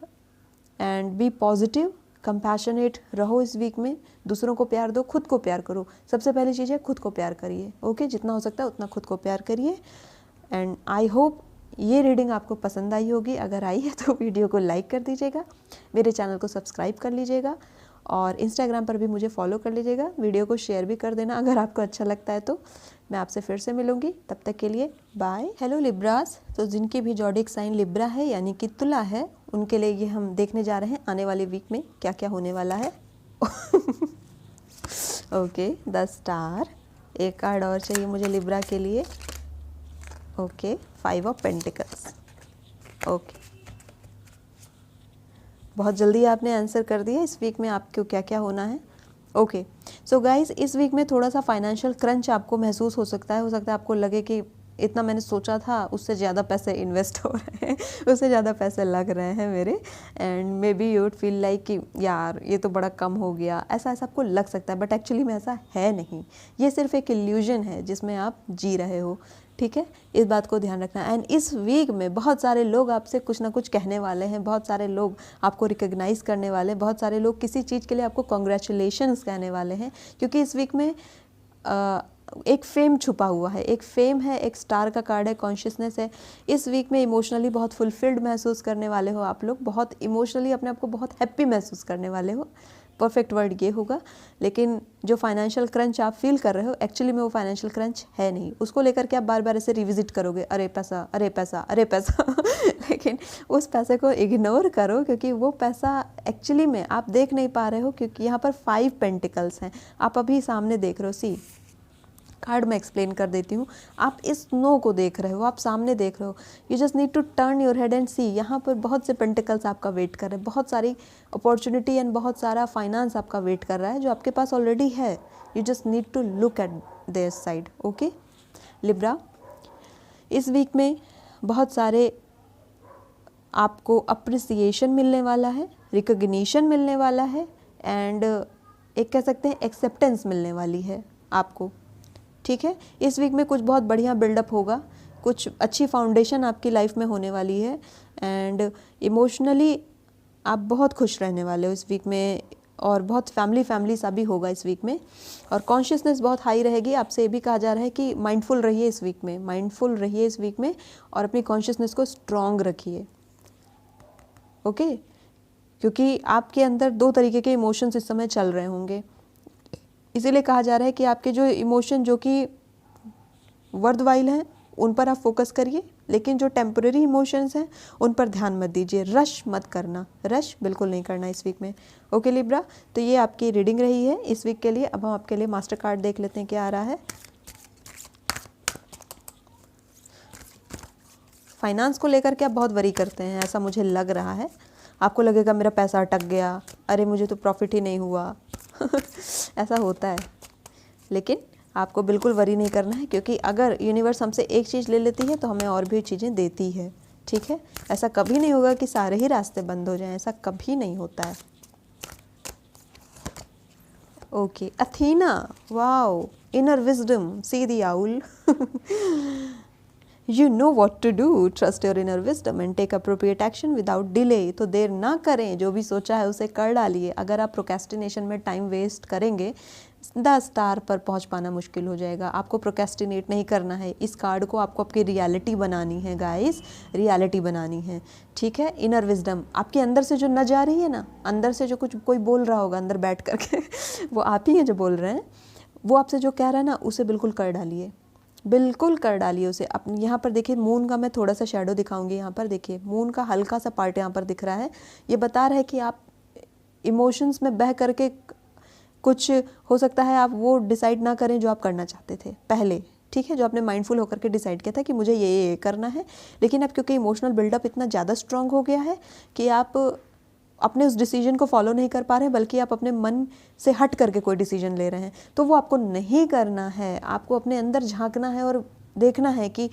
and be positive, compassionate रहो इस वीक में। दूसरों को प्यार दो, खुद को प्यार करो। सबसे पहली चीज़ है खुद को प्यार करिए, ओके। जितना हो सकता है उतना खुद को प्यार करिए। एंड आई होप ये रीडिंग आपको पसंद आई होगी। अगर आई है तो वीडियो को लाइक कर दीजिएगा, मेरे चैनल को सब्सक्राइब कर लीजिएगा, और इंस्टाग्राम पर भी मुझे फॉलो कर लीजिएगा। वीडियो को शेयर भी कर देना अगर आपको अच्छा लगता है तो। मैं आपसे फिर से मिलूंगी, तब तक के लिए बाय। हेलो लिब्रास, तो जिनकी भी जॉडिक साइन लिब्रा है यानी कि तुला है, उनके लिए ये हम देखने जा रहे हैं आने वाले वीक में क्या क्या होने वाला है। Okay, the star. एक कार्ड और चाहिए मुझे लिब्रा के लिए। Okay, 5 of pentacles. ओके, बहुत जल्दी आपने आंसर कर दिया। इस वीक में आपको क्या क्या होना है। ओके, सो गाइज, इस वीक में थोड़ा सा फाइनेंशियल क्रंच आपको महसूस हो सकता है। आपको लगे कि इतना मैंने सोचा था उससे ज़्यादा पैसे इन्वेस्ट हो रहे हैं, उससे ज़्यादा पैसे लग रहे हैं मेरे, and may be you would feel like कि यार ये तो बड़ा कम हो गया, ऐसा आपको लग सकता है। बट एक्चुअली में ऐसा है नहीं, ये सिर्फ एक इल्यूजन है जिसमें आप जी रहे हो, ठीक है। इस बात को ध्यान रखना। एंड इस वीक में बहुत सारे लोग आपसे कुछ ना कुछ कहने वाले हैं, बहुत सारे लोग आपको रिकग्नाइज़ करने वाले हैं, बहुत सारे लोग किसी चीज़ के लिए आपको कॉन्ग्रेचुलेशंस कहने वाले हैं। क्योंकि इस वीक में एक फेम छुपा हुआ है, एक फेम है, एक स्टार का कार्ड है, कॉन्शियसनेस है। इस वीक में इमोशनली बहुत फुलफिल्ड महसूस करने वाले हो आप लोग, बहुत इमोशनली अपने आप को बहुत हैप्पी महसूस करने वाले हो। परफेक्ट वर्ड ये होगा। लेकिन जो फाइनेंशियल क्रंच आप फील कर रहे हो, एक्चुअली में वो फाइनेंशियल क्रंच है नहीं। उसको लेकर के आप बार बार ऐसे रिविजिट करोगे, अरे पैसा, अरे पैसा, अरे पैसा। लेकिन उस पैसे को इग्नोर करो, क्योंकि वो पैसा एक्चुअली में आप देख नहीं पा रहे हो। क्योंकि यहाँ पर 5 पेंटिकल्स हैं, आप अभी सामने देख रहे हो। सी कार्ड मैं एक्सप्लेन कर देती हूँ। आप इस नो को देख रहे हो, आप सामने देख रहे हो। You just need to turn your head and see. यहाँ पर बहुत से पेंटिकल्स आपका वेट कर रहे हैं, बहुत सारी अपॉर्चुनिटी एंड बहुत सारा फाइनेंस आपका वेट कर रहा है, जो आपके पास ऑलरेडी है। You just need to look at their side, okay. Libra, इस वीक में बहुत सारे आपको अप्रिसिएशन मिलने वाला है, रिकग्निशन मिलने वाला है, एंड एक कह सकते हैं एक्सेप्टेंस मिलने वाली है आपको, ठीक है। इस वीक में कुछ बहुत बढ़िया बिल्डअप होगा, कुछ अच्छी फाउंडेशन आपकी लाइफ में होने वाली है, एंड इमोशनली आप बहुत खुश रहने वाले हो इस वीक में, और बहुत फैमिली सा भी होगा इस वीक में, और कॉन्शियसनेस बहुत हाई रहेगी। आपसे ये भी कहा जा रहा है कि माइंडफुल रहिए इस वीक में, माइंडफुल रहिए इस वीक में, और अपनी कॉन्शियसनेस को स्ट्रॉन्ग रखिए, ओके। क्योंकि आपके अंदर 2 तरीके के इमोशंस इस समय चल रहे होंगे। इसीलिए कहा जा रहा है कि आपके जो इमोशन जो कि वर्दवाइल हैं उन पर आप फोकस करिए, लेकिन जो टेम्पररी इमोशंस हैं उन पर ध्यान मत दीजिए। रश मत करना, रश बिल्कुल नहीं करना इस वीक में। ओके लिब्रा, तो ये आपकी रीडिंग रही है इस वीक के लिए। अब हम आपके लिए मास्टर कार्ड देख लेते हैं क्या आ रहा है। फाइनेंस को लेकर के आप बहुत वरी करते हैं, ऐसा मुझे लग रहा है। आपको लगेगा मेरा पैसा अटक गया, अरे मुझे तो प्रॉफिट ही नहीं हुआ ऐसा होता है, लेकिन आपको बिल्कुल वरी नहीं करना है, क्योंकि अगर यूनिवर्स हमसे एक चीज़ ले लेती है तो हमें और भी चीज़ें देती है। ठीक है, ऐसा कभी नहीं होगा कि सारे ही रास्ते बंद हो जाएं, ऐसा कभी नहीं होता है। Okay, Athena, wow, inner wisdom, see the owl You know what to do. Trust your inner wisdom and take appropriate action without delay. तो देर ना करें, जो भी सोचा है उसे कर डालिए। अगर आप प्रोक्रेस्टिनेशन में टाइम वेस्ट करेंगे, 10 स्टार पर पहुंच पाना मुश्किल हो जाएगा। आपको प्रोक्रेस्टिनेट नहीं करना है। इस कार्ड को आपको आपकी रियलिटी बनानी है गाइस, रियलिटी बनानी है। ठीक है, इनर विजडम आपके अंदर से जो न जा रही है ना, अंदर से जो कुछ कोई बोल रहा होगा अंदर बैठ करके वो आप ही हैं जो बोल रहे हैं, वो आपसे जो कह रहा है ना उसे बिल्कुल कर डालिए, बिल्कुल कर डालिए उसे। अपने यहाँ पर देखिए मून का मैं थोड़ा सा शेडो दिखाऊंगी। यहाँ पर देखिए मून का हल्का सा पार्ट यहाँ पर दिख रहा है। ये बता रहा है कि आप इमोशंस में बह करके कुछ हो सकता है आप वो डिसाइड ना करें जो आप करना चाहते थे पहले। ठीक है, जो आपने माइंडफुल होकर के डिसाइड किया था कि मुझे ये करना है, लेकिन अब क्योंकि इमोशनल बिल्डअप इतना ज़्यादा स्ट्रांग हो गया है कि आप अपने उस डिसीजन को फॉलो नहीं कर पा रहे हैं, बल्कि आप अपने मन से हट करके कोई डिसीजन ले रहे हैं। तो वो आपको नहीं करना है। आपको अपने अंदर झांकना है और देखना है कि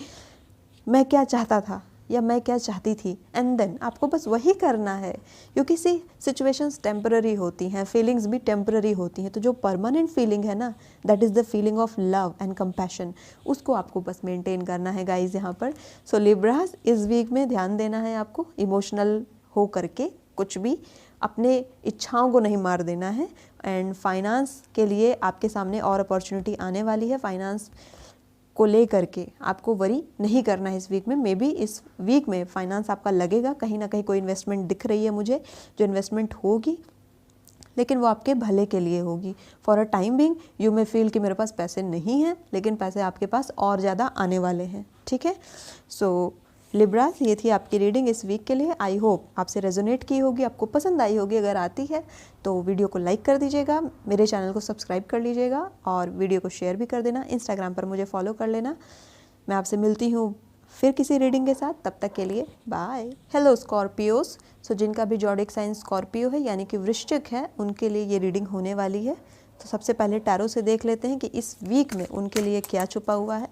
मैं क्या चाहता था या मैं क्या चाहती थी, एंड देन आपको बस वही करना है। क्योंकि सी सिचुएशंस टेम्पररी होती हैं, फीलिंग्स भी टेम्पररी होती हैं, तो जो परमानेंट फीलिंग है ना, that is the feeling of love and compassion, उसको आपको बस मेंटेन करना है गाइज यहाँ पर। सो लिब्रास, इस वीक में ध्यान देना है आपको, इमोशनल हो करके कुछ भी अपने इच्छाओं को नहीं मार देना है। एंड फाइनेंस के लिए आपके सामने और अपॉर्चुनिटी आने वाली है। फाइनेंस को ले करके आपको वरी नहीं करना है इस वीक में। मे बी इस वीक में फाइनेंस आपका लगेगा, कहीं ना कहीं कोई इन्वेस्टमेंट दिख रही है मुझे, जो इन्वेस्टमेंट होगी लेकिन वो आपके भले के लिए होगी। For a time being you may feel कि मेरे पास पैसे नहीं हैं, लेकिन पैसे आपके पास और ज़्यादा आने वाले हैं। ठीक है, सो लिब्रास, ये थी आपकी रीडिंग इस वीक के लिए। आई होप आपसे रेजोनेट की होगी, आपको पसंद आई होगी। अगर आती है तो वीडियो को लाइक कर दीजिएगा, मेरे चैनल को सब्सक्राइब कर लीजिएगा और वीडियो को शेयर भी कर देना। इंस्टाग्राम पर मुझे फॉलो कर लेना। मैं आपसे मिलती हूँ फिर किसी रीडिंग के साथ, तब तक के लिए बाय। हेलो स्कॉर्पियोस, सो जिनका भी जॉडिक साइन स्कॉर्पियो है यानी कि वृश्चिक है, उनके लिए ये रीडिंग होने वाली है। तो सबसे पहले टैरो से देख लेते हैं कि इस वीक में उनके लिए क्या छुपा हुआ है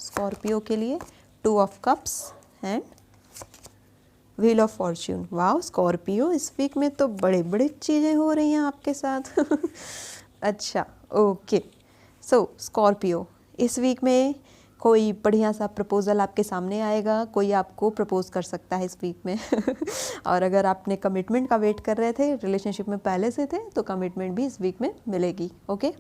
स्कॉर्पियो के लिए। 2 of cups and wheel of Fortune. Wow Scorpio, इस वीक में तो बड़े बड़े चीज़ें हो रही हैं आपके साथ अच्छा, ओके। सो स्कॉर्पियो, इस वीक में कोई बढ़िया सा प्रपोज़ल आपके सामने आएगा, कोई आपको प्रपोज कर सकता है इस वीक में और अगर आपने कमिटमेंट का वेट कर रहे थे, रिलेशनशिप में पहले से थे, तो कमिटमेंट भी इस वीक में मिलेगी। ओके,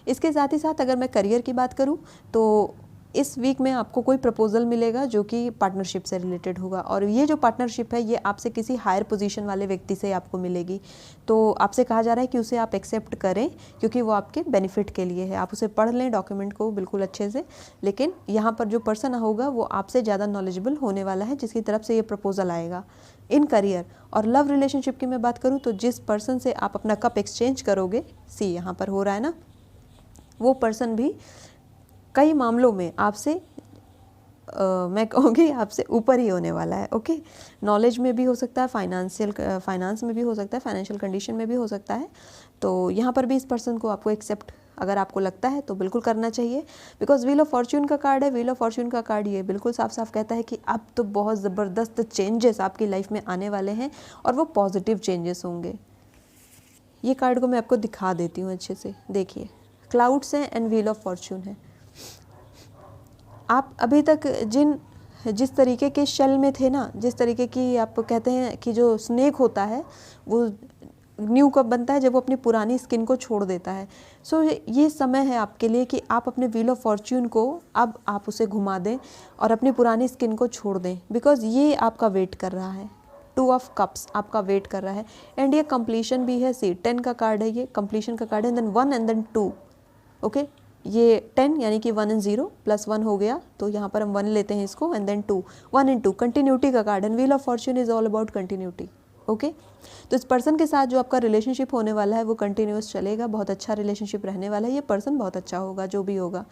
इसके साथ ही साथ अगर मैं करियर की बात करूँ तो इस वीक में आपको कोई प्रपोजल मिलेगा जो कि पार्टनरशिप से रिलेटेड होगा, और ये जो पार्टनरशिप है ये आपसे किसी हायर पोजीशन वाले व्यक्ति से आपको मिलेगी। तो आपसे कहा जा रहा है कि उसे आप एक्सेप्ट करें, क्योंकि वो आपके बेनिफिट के लिए है। आप उसे पढ़ लें डॉक्यूमेंट को बिल्कुल अच्छे से, लेकिन यहाँ पर जो पर्सन होगा वो आपसे ज़्यादा नॉलेजेबल होने वाला है, जिसकी तरफ से ये प्रपोजल आएगा। इन करियर और लव रिलेशनशिप की मैं बात करूँ तो जिस पर्सन से आप अपना कप एक्सचेंज करोगे, सी यहाँ पर हो रहा है ना, वो पर्सन भी कई मामलों में आपसे मैं कहूँगी आपसे ऊपर ही होने वाला है। ओके, नॉलेज में भी हो सकता है, फाइनेंस में भी हो सकता है, फाइनेंशियल कंडीशन में भी हो सकता है। तो यहाँ पर भी इस पर्सन को आपको एक्सेप्ट अगर आपको लगता है तो बिल्कुल करना चाहिए, बिकॉज व्हील ऑफ फॉर्च्यून का कार्ड है। व्हील ऑफ फॉर्च्यून का कार्ड ये बिल्कुल साफ साफ कहता है कि अब तो बहुत ज़बरदस्त चेंजेस आपकी लाइफ में आने वाले हैं और वो पॉजिटिव चेंजेस होंगे। ये कार्ड को मैं आपको दिखा देती हूँ अच्छे से। देखिए, क्लाउड्स हैं एंड व्हील ऑफ फॉर्च्यून है। आप अभी तक जिस तरीके के शेल में थे ना, जिस तरीके की आप कहते हैं कि जो स्नेक होता है वो न्यू कब बनता है, जब वो अपनी पुरानी स्किन को छोड़ देता है। सो ये समय है आपके लिए कि आप अपने व्हील ऑफ फॉर्च्यून को अब आप उसे घुमा दें और अपनी पुरानी स्किन को छोड़ दें, बिकॉज ये आपका वेट कर रहा है। 2 ऑफ कप्स आपका वेट कर रहा है एंड ये कंप्लीशन भी है। सी 10 का कार्ड है, ये कंप्लीशन का कार्ड है, देन 1 एंड देन 2। ओके, ये 10 यानी कि 1 and 0 प्लस 1 हो गया, तो यहाँ पर हम 1 लेते हैं इसको, एंड देन 2, 1 and 2 कंटिन्यूटी का card, and wheel of Fortune is all about continuity. Okay, तो इस पर्सन के साथ जो आपका रिलेशनशिप होने वाला है वो कंटिन्यूस चलेगा, बहुत अच्छा रिलेशनशिप रहने वाला है, ये पर्सन बहुत अच्छा होगा जो भी होगा।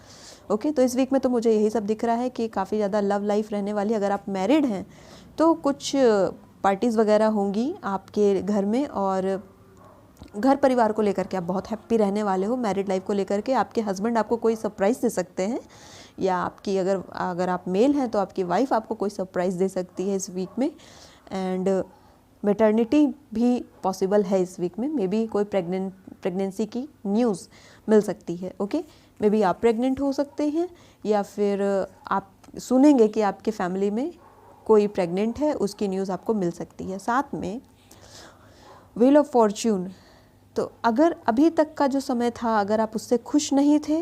ओके, तो इस वीक में तो मुझे यही सब दिख रहा है कि काफ़ी ज़्यादा लव लाइफ रहने वाली है। अगर आप मैरिड हैं तो कुछ पार्टीज़ वगैरह होंगी आपके घर में, और घर परिवार को लेकर के आप बहुत हैप्पी रहने वाले हो। मैरिड लाइफ को लेकर के आपके हस्बैंड आपको कोई सरप्राइज़ दे सकते हैं, या आपकी अगर आप मेल हैं तो आपकी वाइफ आपको कोई सरप्राइज़ दे सकती है इस वीक में। एंड मैटर्निटी भी पॉसिबल है इस वीक में, मे बी कोई प्रेगनेंसी की न्यूज़ मिल सकती है। ओके, मे बी आप प्रेग्नेंट हो सकते हैं, या फिर आप सुनेंगे कि आपके फैमिली में कोई प्रेग्नेंट है, उसकी न्यूज़ आपको मिल सकती है। साथ में व्हील ऑफ फॉर्च्यून, तो अगर अभी तक का जो समय था अगर आप उससे खुश नहीं थे,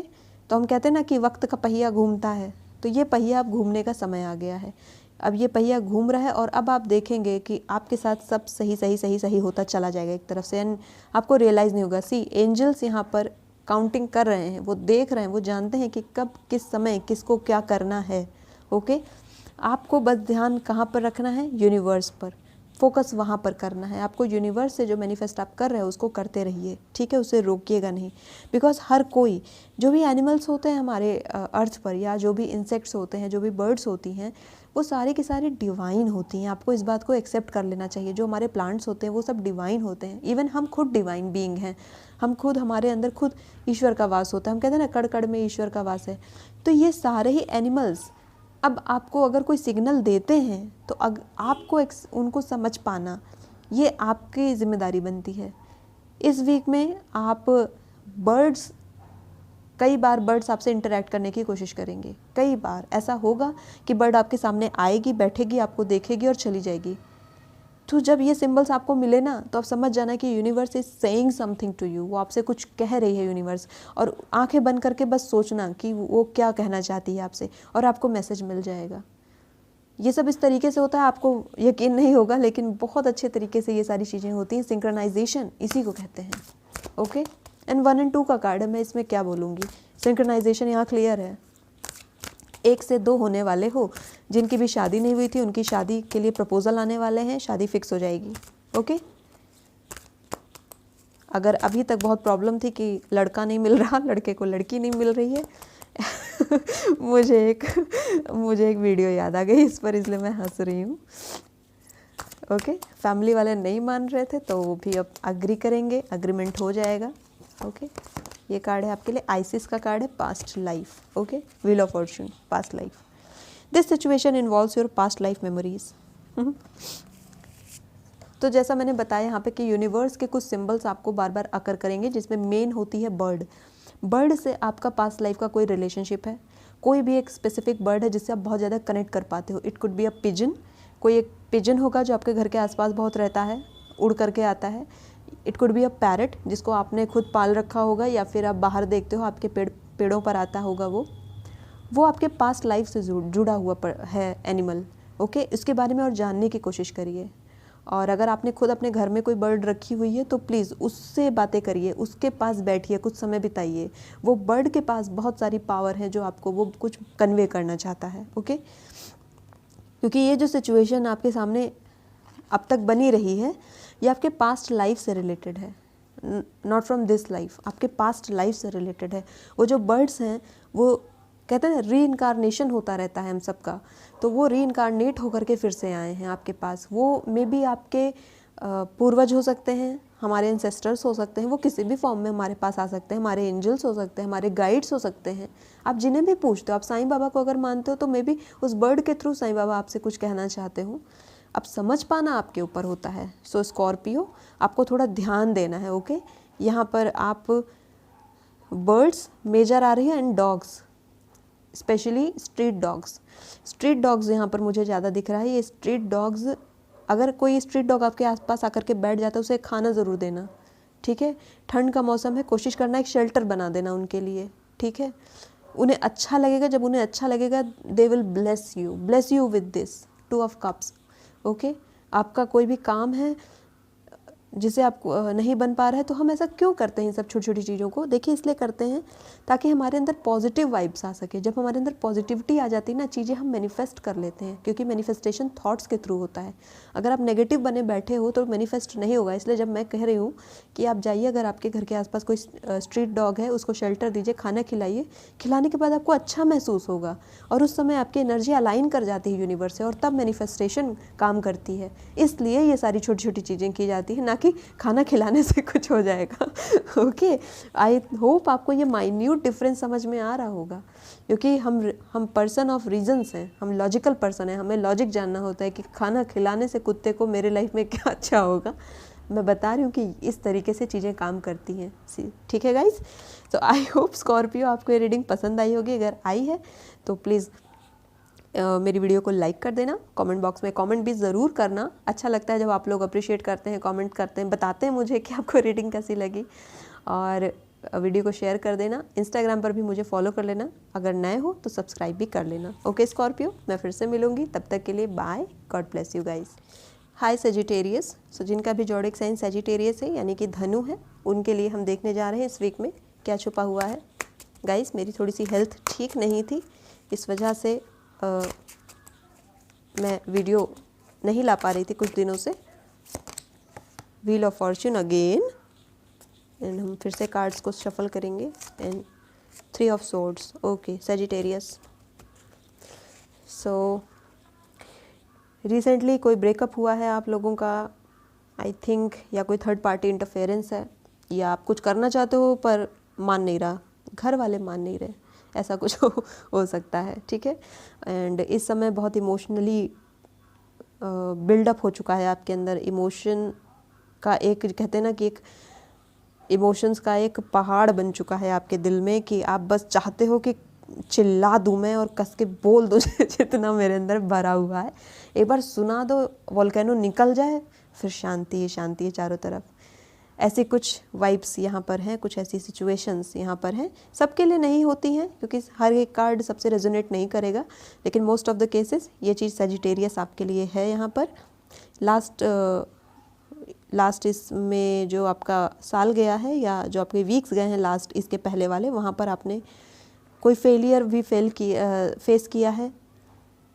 तो हम कहते हैं ना कि वक्त का पहिया घूमता है, तो ये पहिया अब घूमने का समय आ गया है। अब ये पहिया घूम रहा है और अब आप देखेंगे कि आपके साथ सब सही सही सही सही होता चला जाएगा एक तरफ से, एंड आपको रियलाइज़ नहीं होगा। सी एंजल्स यहाँ पर काउंटिंग कर रहे हैं, वो देख रहे हैं, वो जानते हैं कि कब किस समय किसको क्या करना है। ओके, आपको बस ध्यान कहाँ पर रखना है, यूनिवर्स पर, फोकस वहाँ पर करना है आपको। यूनिवर्स से जो मैनिफेस्ट आप कर रहे हो उसको करते रहिए, ठीक है, उसे रोकिएगा नहीं। बिकॉज हर कोई, जो भी एनिमल्स होते हैं हमारे अर्थ पर, या जो भी इंसेक्ट्स होते हैं, जो भी बर्ड्स होती हैं, वो सारी की सारी डिवाइन होती हैं। आपको इस बात को एक्सेप्ट कर लेना चाहिए। जो हमारे प्लांट्स होते हैं वो सब डिवाइन होते हैं। इवन हम खुद डिवाइन बीइंग हैं, हम खुद, हमारे अंदर खुद ईश्वर का वास होता है। हम कहते हैं ना कड़ कड़ में ईश्वर का वास है। तो ये सारे ही एनिमल्स अब आपको अगर कोई सिग्नल देते हैं तो आपको उनको समझ पाना, ये आपकी जिम्मेदारी बनती है। इस वीक में आप कई बार बर्ड्स आपसे इंटरेक्ट करने की कोशिश करेंगे। कई बार ऐसा होगा कि बर्ड आपके सामने आएगी, बैठेगी, आपको देखेगी और चली जाएगी। तो जब ये सिंबल्स आपको मिले ना, तो आप समझ जाना कि universe is saying something to you, वो आपसे कुछ कह रही है यूनिवर्स। और आंखें बंद करके बस सोचना कि वो क्या कहना चाहती है आपसे, और आपको मैसेज मिल जाएगा। ये सब इस तरीके से होता है, आपको यकीन नहीं होगा, लेकिन बहुत अच्छे तरीके से ये सारी चीज़ें होती हैं। सिंक्रोनाइजेशन इसी को कहते हैं। ओके, एंड 1 and 2 का कार्ड है, मैं इसमें क्या बोलूँगी। सिंक्रोनाइजेशन यहाँ क्लियर है। 1 से 2 होने वाले हो, जिनकी भी शादी नहीं हुई थी उनकी शादी के लिए प्रपोजल आने वाले हैं, शादी फिक्स हो जाएगी। ओके, अगर अभी तक बहुत प्रॉब्लम थी कि लड़का नहीं मिल रहा, लड़के को लड़की नहीं मिल रही है मुझे एक वीडियो याद आ गई इस पर, इसलिए मैं हंस रही हूँ। ओके, फैमिली वाले नहीं मान रहे थे तो वो भी अब अग्री करेंगे, अग्रीमेंट हो जाएगा। ओके, ये कार्ड है आपके लिए, आइसिस का कार्ड है, past life. Okay, wheel of Fortune, past life. This situation involves your past life memories. तो जैसा मैंने बताया यहाँ पे कि यूनिवर्स के कुछ सिंबल्स आपको बार बार अकर करेंगे, जिसमें मेन होती है बर्ड। बर्ड से आपका पास्ट लाइफ का कोई रिलेशनशिप है, कोई भी एक स्पेसिफिक बर्ड है जिससे आप बहुत ज़्यादा कनेक्ट कर पाते हो। It could be a pigeon, कोई एक पिजन होगा जो आपके घर के आसपास बहुत रहता है, उड़ करके आता है। It could be a parrot, जिसको आपने खुद पाल रखा होगा, या फिर आप बाहर देखते हो आपके पेड़ों पर आता होगा वो आपके पास्ट लाइफ से जुड़ा हुआ है एनिमल। ओके, इसके बारे में और जानने की कोशिश करिए। और अगर आपने खुद अपने घर में कोई बर्ड रखी हुई है तो प्लीज़ उससे बातें करिए, उसके पास बैठिए, कुछ समय बिताइए। वो बर्ड के पास बहुत सारी पावर है जो आपको वो कुछ कन्वे करना चाहता है। ओके, क्योंकि ये जो सिचुएशन आपके सामने अब तक बनी रही है, ये आपके पास्ट लाइफ से रिलेटेड है, नॉट फ्रॉम दिस लाइफ, आपके पास्ट लाइफ से रिलेटेड है। वो जो बर्ड्स हैं वो कहते हैं री इनकारनेशन होता रहता है हम सबका, तो वो री इनकारनेट होकर के फिर से आए हैं आपके पास। वो मे बी आपके पूर्वज हो सकते हैं, हमारे एंसेस्टर्स हो सकते हैं, वो किसी भी फॉर्म में हमारे पास आ सकते हैं, हमारे एंजल्स हो सकते हैं, हमारे गाइड्स हो सकते हैं। आप जिन्हें भी पूछते हो, आप साईं बाबा को अगर मानते हो तो मे बी उस बर्ड के थ्रू साईं बाबा आपसे कुछ कहना चाहते हो। अब समझ पाना आपके ऊपर होता है। सो स्कॉर्पियो, आपको थोड़ा ध्यान देना है। ओके, यहाँ पर आप बर्ड्स मेजर आ रही है and dogs, specially street dogs यहाँ पर मुझे ज़्यादा दिख रहा है। ये स्ट्रीट डॉग्स, अगर कोई स्ट्रीट डॉग आपके आसपास आकर के बैठ जाता है, उसे खाना ज़रूर देना, ठीक है। ठंड का मौसम है, कोशिश करना एक शेल्टर बना देना उनके लिए, ठीक है। उन्हें अच्छा लगेगा, जब उन्हें अच्छा लगेगा they will bless you with this 2 of cups। Okay, आपका कोई भी काम है, जिसे आपको नहीं बन पा रहा है। तो हम ऐसा क्यों करते हैं इन सब छोटी छोटी चीज़ों को? देखिए इसलिए करते हैं ताकि हमारे अंदर पॉजिटिव वाइब्स आ सके। जब हमारे अंदर पॉजिटिविटी आ जाती है ना, चीज़ें हम मैनिफेस्ट कर लेते हैं, क्योंकि मैनिफेस्टेशन थॉट्स के थ्रू होता है। अगर आप नेगेटिव बने बैठे हो तो मैनिफेस्ट नहीं होगा। इसलिए जब मैं कह रही हूँ कि आप जाइए, अगर आपके घर के आसपास कोई स्ट्रीट डॉग है उसको शेल्टर दीजिए, खाना खिलाइए, खिलाने के बाद आपको अच्छा महसूस होगा और उस समय आपकी एनर्जी अलाइन कर जाती है यूनिवर्स से, और तब मैनिफेस्टेशन काम करती है। इसलिए ये सारी छोटी छोटी चीज़ें की जाती है, ना कि खाना खिलाने से कुछ हो जाएगा। ओके, आई होप आपको ये माइन्यूट डिफरेंस समझ में आ रहा होगा, क्योंकि हम पर्सन ऑफ रीजंस हैं, हम लॉजिकल पर्सन हैं, हमें लॉजिक जानना होता है कि खाना खिलाने से कुत्ते को मेरे लाइफ में क्या अच्छा होगा। मैं बता रही हूँ कि इस तरीके से चीज़ें काम करती हैं। ठीक है गाइज, तो आई होप स्कॉर्पियो आपको ये रीडिंग पसंद आई होगी। अगर आई है तो प्लीज़ मेरी वीडियो को लाइक कर देना, कमेंट बॉक्स में कमेंट भी ज़रूर करना। अच्छा लगता है जब आप लोग अप्रिशिएट करते हैं, कमेंट करते हैं, बताते हैं मुझे कि आपको रीडिंग कैसी लगी। और वीडियो को शेयर कर देना। इंस्टाग्राम पर भी मुझे फॉलो कर लेना, अगर नए हो तो सब्सक्राइब भी कर लेना। ओके स्कॉर्पियो, मैं फिर से मिलूंगी, तब तक के लिए bye, God bless you guys. Hi Sagittarius, so जिनका भी जॉडिक साइन सेजिटेरियस है यानी कि धनु है, उनके लिए हम देखने जा रहे हैं इस वीक में क्या छुपा हुआ है। गाइस मेरी थोड़ी सी हेल्थ ठीक नहीं थी, इस वजह से मैं वीडियो नहीं ला पा रही थी कुछ दिनों से। Wheel of Fortune again, and हम फिर से कार्ड्स को शफल करेंगे। And 3 of swords. Okay Sagittarius, so recently कोई ब्रेकअप हुआ है आप लोगों का, आई थिंक, या कोई थर्ड पार्टी इंटरफेरेंस है, या आप कुछ करना चाहते हो पर मान नहीं रहा, घर वाले मान नहीं रहे, ऐसा कुछ हो सकता है। ठीक है, एंड इस समय बहुत इमोशनली बिल्डअप हो चुका है आपके अंदर। इमोशन का एक, कहते हैं ना कि एक इमोशंस का एक पहाड़ बन चुका है आपके दिल में, कि आप बस चाहते हो कि चिल्ला दूँ मैं और कस के बोल दूँ जितना मेरे अंदर भरा हुआ है। एक बार सुना दो, वोल्केनो निकल जाए, फिर शांति ही शांति है चारों तरफ। ऐसी कुछ वाइब्स यहाँ पर हैं, कुछ ऐसी सिचुएशंस यहाँ पर हैं। सबके लिए नहीं होती हैं, क्योंकि हर एक कार्ड सबसे रेजोनेट नहीं करेगा, लेकिन मोस्ट ऑफ द केसेस ये चीज़ सेजिटेरियस आपके लिए है यहाँ पर। लास्ट इसमें जो आपका साल गया है, या जो आपके वीक्स गए हैं लास्ट इसके पहले वाले, वहाँ पर आपने कोई फेलियर भी फेस किया है।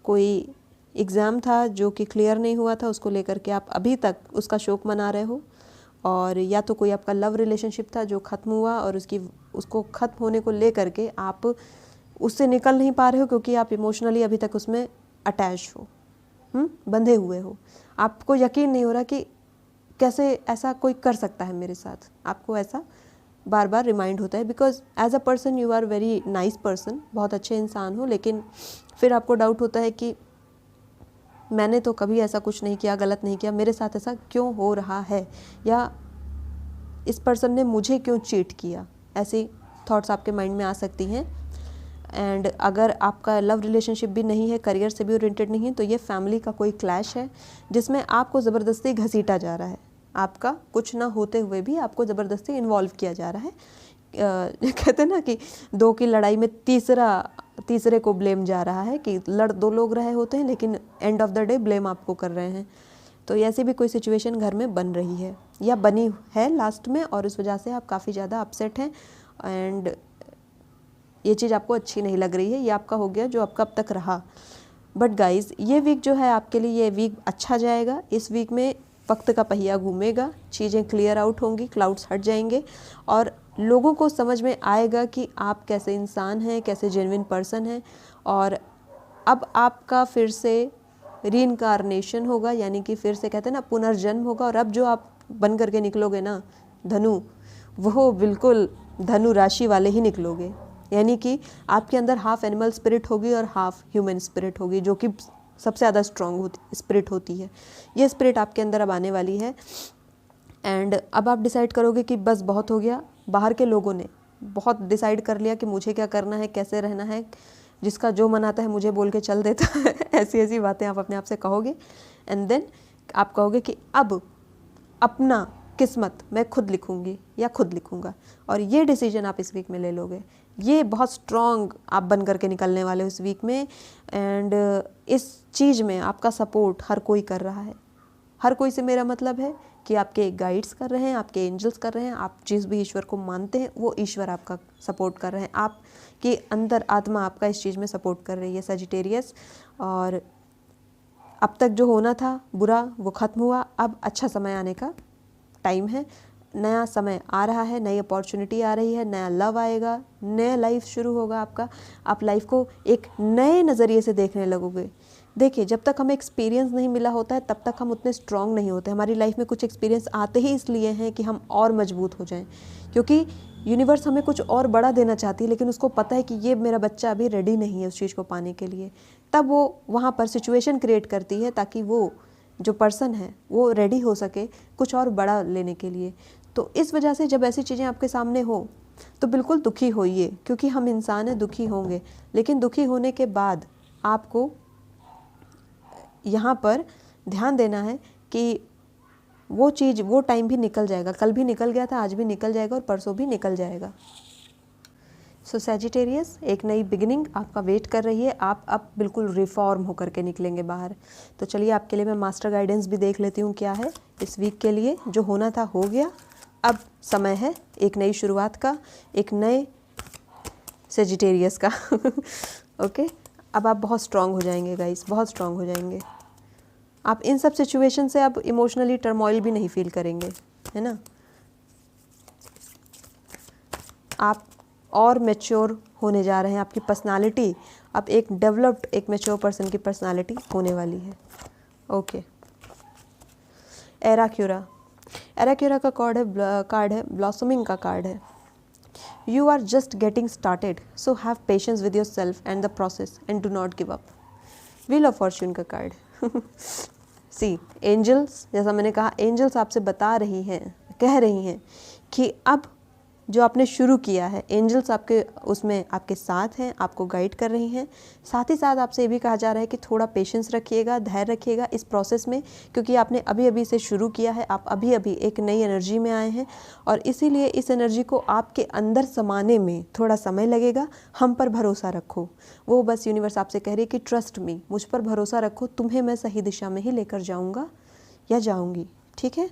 कोई एग्ज़ाम था जो कि क्लियर नहीं हुआ था, उसको लेकर के आप अभी तक उसका शोक मना रहे हो। और या तो कोई आपका लव रिलेशनशिप था जो ख़त्म हुआ और उसको ख़त्म होने को लेकर के आप उससे निकल नहीं पा रहे हो, क्योंकि आप इमोशनली अभी तक उसमें अटैच हो, बंधे हुए हो। आपको यकीन नहीं हो रहा कि कैसे ऐसा कोई कर सकता है मेरे साथ। आपको ऐसा बार बार रिमाइंड होता है, because as a person you are very nice person, बहुत अच्छे इंसान हो, लेकिन फिर आपको डाउट होता है कि मैंने तो कभी ऐसा कुछ नहीं किया, गलत नहीं किया, मेरे साथ ऐसा क्यों हो रहा है, या इस पर्सन ने मुझे क्यों चीट किया। ऐसी थॉट्स आपके माइंड में आ सकती हैं। एंड अगर आपका लव रिलेशनशिप भी नहीं है, करियर से भी ओरिएंटेड नहीं है, तो ये फैमिली का कोई क्लैश है जिसमें आपको ज़बरदस्ती घसीटा जा रहा है। आपका कुछ ना होते हुए भी आपको ज़बरदस्ती इन्वॉल्व किया जा रहा है। कहते हैं ना कि 2 की लड़ाई में तीसरे को ब्लेम जा रहा है, कि 2 लोग रहे होते हैं लेकिन end of the day blame आपको कर रहे हैं। तो ऐसी भी कोई सिचुएशन घर में बन रही है या बनी है लास्ट में, और इस वजह से आप काफ़ी ज़्यादा अपसेट हैं एंड ये चीज़ आपको अच्छी नहीं लग रही है। ये आपका हो गया जो आपका अब तक रहा। बट गाइज़ ये वीक जो है आपके लिए, ये वीक अच्छा जाएगा। इस वीक में वक्त का पहिया घूमेगा, चीज़ें क्लियर आउट होंगी, क्लाउड्स हट जाएंगे और लोगों को समझ में आएगा कि आप कैसे इंसान हैं, कैसे जेन्युइन पर्सन हैं। और अब आपका फिर से रीइंकार्नेशन होगा, यानी कि फिर से कहते हैं ना पुनर्जन्म होगा। और अब जो आप बन करके निकलोगे ना धनु, वो बिल्कुल धनु राशि वाले ही निकलोगे, यानी कि आपके अंदर हाफ एनिमल स्पिरिट होगी और हाफ ह्यूमन स्पिरिट होगी, जो कि सबसे ज़्यादा स्ट्रॉन्ग स्पिरिट होती है। ये स्पिरिट आपके अंदर अब आने वाली है। एंड अब आप डिसाइड करोगे कि बस बहुत हो गया। बाहर के लोगों ने बहुत डिसाइड कर लिया कि मुझे क्या करना है, कैसे रहना है, जिसका जो मन आता है मुझे बोल के चल देता है। ऐसी ऐसी बातें आप अपने आप से कहोगे। एंड देन आप कहोगे कि अब अपना किस्मत मैं खुद लिखूंगी या खुद लिखूंगा। और ये डिसीजन आप इस वीक में ले लोगे। ये बहुत स्ट्रॉन्ग आप बन करके निकलने वाले हो इस वीक में। एंड इस चीज़ में आपका सपोर्ट हर कोई कर रहा है। हर कोई से मेरा मतलब है कि आपके गाइड्स कर रहे हैं, आपके एंजल्स कर रहे हैं, आप जिस भी ईश्वर को मानते हैं वो ईश्वर आपका सपोर्ट कर रहे हैं, आपके अंदर आत्मा आपका इस चीज़ में सपोर्ट कर रही है सजिटेरियस। और अब तक जो होना था बुरा वो ख़त्म हुआ, अब अच्छा समय आने का टाइम है, नया समय आ रहा है, नई अपॉर्चुनिटी आ रही है, नया लव आएगा, नया लाइफ शुरू होगा आपका। आप लाइफ को एक नए नज़रिए से देखने लगोगे। देखिए, जब तक हमें एक्सपीरियंस नहीं मिला होता है तब तक हम उतने स्ट्रांग नहीं होते। हमारी लाइफ में कुछ एक्सपीरियंस आते ही इसलिए हैं कि हम और मजबूत हो जाएं, क्योंकि यूनिवर्स हमें कुछ और बड़ा देना चाहती है, लेकिन उसको पता है कि ये मेरा बच्चा अभी रेडी नहीं है उस चीज़ को पाने के लिए। तब वो वहाँ पर सिचुएशन क्रिएट करती है ताकि वो जो पर्सन है वो रेडी हो सके कुछ और बड़ा लेने के लिए। तो इस वजह से जब ऐसी चीज़ें आपके सामने हो तो बिल्कुल दुखी होइए, क्योंकि हम इंसान हैं, दुखी होंगे। लेकिन दुखी होने के बाद आपको यहाँ पर ध्यान देना है कि वो चीज़, वो टाइम भी निकल जाएगा। कल भी निकल गया था, आज भी निकल जाएगा और परसों भी निकल जाएगा। सो सैजिटेरियस, एक नई बिगिनिंग आपका वेट कर रही है। आप अब बिल्कुल रिफॉर्म होकर के निकलेंगे बाहर। तो चलिए आपके लिए मैं मास्टर गाइडेंस भी देख लेती हूँ क्या है इस वीक के लिए। जो होना था हो गया, अब समय है एक नई शुरुआत का, एक नए सैजिटेरियस का ओके। अब आप बहुत स्ट्रांग हो जाएंगे गाइस, बहुत स्ट्रांग हो जाएंगे। आप इन सब सिचुएशन से अब इमोशनली टर्मोइल भी नहीं फील करेंगे, है ना। आप और मैच्योर होने जा रहे हैं। आपकी पर्सनालिटी अब एक डेवलप्ड, एक मैच्योर पर्सन की पर्सनालिटी होने वाली है। ओके, एराक्यूरा, एराक्यूरा का कार्ड है ब्लॉसमिंग का कार्ड है। You are just getting started, so have patience with yourself and the process and do not give up. Wheel of fortune का कार्ड सी, एंजल्स, जैसा मैंने कहा, एंजल्स आपसे बता रही हैं, कह रही हैं कि अब जो आपने शुरू किया है, एंजल्स आपके उसमें आपके साथ हैं, आपको गाइड कर रही हैं। साथ ही साथ आपसे ये भी कहा जा रहा है कि थोड़ा पेशेंस रखिएगा, धैर्य रखिएगा इस प्रोसेस में, क्योंकि आपने अभी अभी इसे शुरू किया है। आप अभी अभी एक नई एनर्जी में आए हैं और इसीलिए इस एनर्जी को आपके अंदर समाने में थोड़ा समय लगेगा। हम पर भरोसा रखो, वो बस यूनिवर्स आपसे कह रही है कि ट्रस्ट मी, मुझ पर भरोसा रखो, तुम्हें मैं सही दिशा में ही लेकर जाऊँगा या जाऊँगी, ठीक है।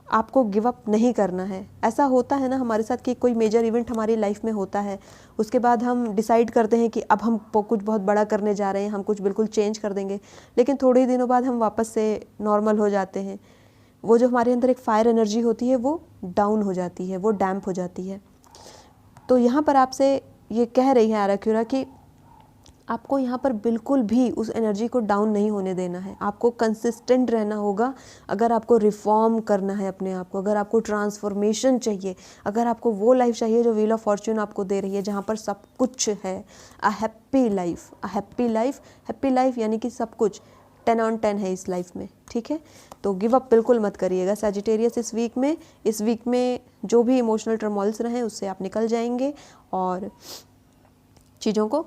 आपको गिव अप नहीं करना है। ऐसा होता है ना हमारे साथ कि कोई मेजर इवेंट हमारी लाइफ में होता है, उसके बाद हम डिसाइड करते हैं कि अब हम कुछ बहुत बड़ा करने जा रहे हैं, हम कुछ बिल्कुल चेंज कर देंगे, लेकिन थोड़े ही दिनों बाद हम वापस से नॉर्मल हो जाते हैं। वो जो हमारे अंदर एक फायर एनर्जी होती है वो डाउन हो जाती है, वो डैम्प हो जाती है। तो यहाँ पर आपसे ये कह रही है एराक्यूरा कि आपको यहाँ पर बिल्कुल भी उस एनर्जी को डाउन नहीं होने देना है। आपको कंसिस्टेंट रहना होगा। अगर आपको रिफॉर्म करना है अपने आप को, अगर आपको ट्रांसफॉर्मेशन चाहिए, अगर आपको वो लाइफ चाहिए जो व्हील ऑफ फॉर्च्यून आपको दे रही है, जहाँ पर सब कुछ है, a happy life, a happy life, happy life यानी कि सब कुछ 10 on 10 है इस लाइफ में, ठीक है। तो गिव अप बिल्कुल मत करिएगा सैजिटेरियस। इस वीक में जो भी इमोशनल टर्मोइल्स रहे उससे आप निकल जाएंगे और चीज़ों को,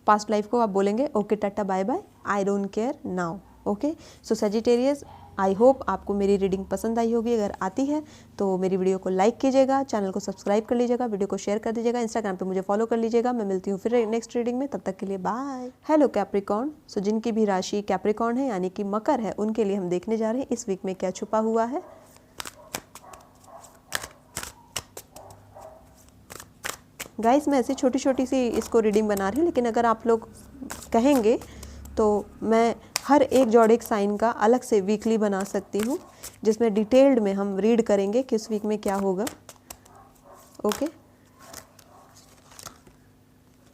पास्ट लाइफ को आप बोलेंगे okay tata bye bye, I don't care now. Okay, so Sagittarius, I hope आपको मेरी रीडिंग पसंद आई होगी। अगर आती है तो मेरी वीडियो को लाइक कीजिएगा, चैनल को सब्सक्राइब कर लीजिएगा, वीडियो को शेयर कर दीजिएगा, इंस्टाग्राम पे मुझे फॉलो कर लीजिएगा। मैं मिलती हूँ फिर नेक्स्ट रीडिंग में, तब तक के लिए बाय। हेलो कैप्रिकॉर्न, सो जिनकी भी राशि कैप्रिकॉर्न है यानी कि मकर है, उनके लिए हम देखने जा रहे हैं इस वीक में क्या छुपा हुआ है। गाइस, मैं ऐसी छोटी छोटी सी इसको रीडिंग बना रही हूँ, लेकिन अगर आप लोग कहेंगे तो मैं हर एक जॉडिक साइन का अलग से वीकली बना सकती हूँ, जिसमें डिटेल्ड में हम रीड करेंगे कि इस वीक में क्या होगा। Okay,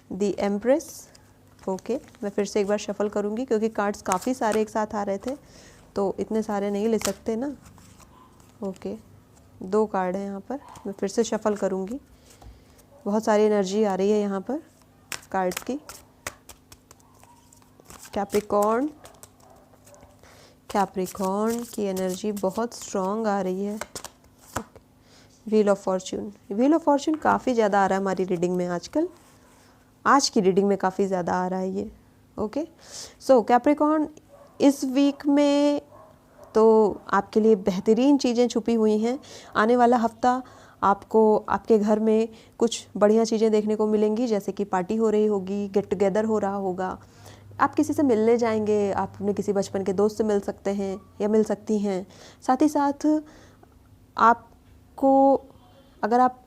the empress. ओके, मैं फिर से एक बार शफल करूँगी क्योंकि कार्ड्स काफ़ी सारे एक साथ आ रहे थे, तो इतने सारे नहीं ले सकते ना। ओके, 2 कार्ड हैं यहाँ पर, मैं फिर से शफल करूँगी। बहुत सारी एनर्जी आ रही है यहाँ पर कार्ड्स की। कैप्रिकॉर्न, कैप्रिकॉर्न की एनर्जी बहुत स्ट्रॉन्ग आ रही है। Wheel of Fortune, wheel of Fortune काफ़ी ज़्यादा आ रहा है हमारी रीडिंग में आजकल, आज की रीडिंग में काफ़ी ज़्यादा आ रहा है ये। ओके, सो कैप्रिकॉर्न, इस वीक में तो आपके लिए बेहतरीन चीज़ें छुपी हुई हैं। आने वाला हफ्ता आपको आपके घर में कुछ बढ़िया चीज़ें देखने को मिलेंगी, जैसे कि पार्टी हो रही होगी, गेट टुगेदर हो रहा होगा, आप किसी से मिलने जाएंगे, आप अपने किसी बचपन के दोस्त से मिल सकते हैं या मिल सकती हैं। साथ ही साथ आपको, अगर आप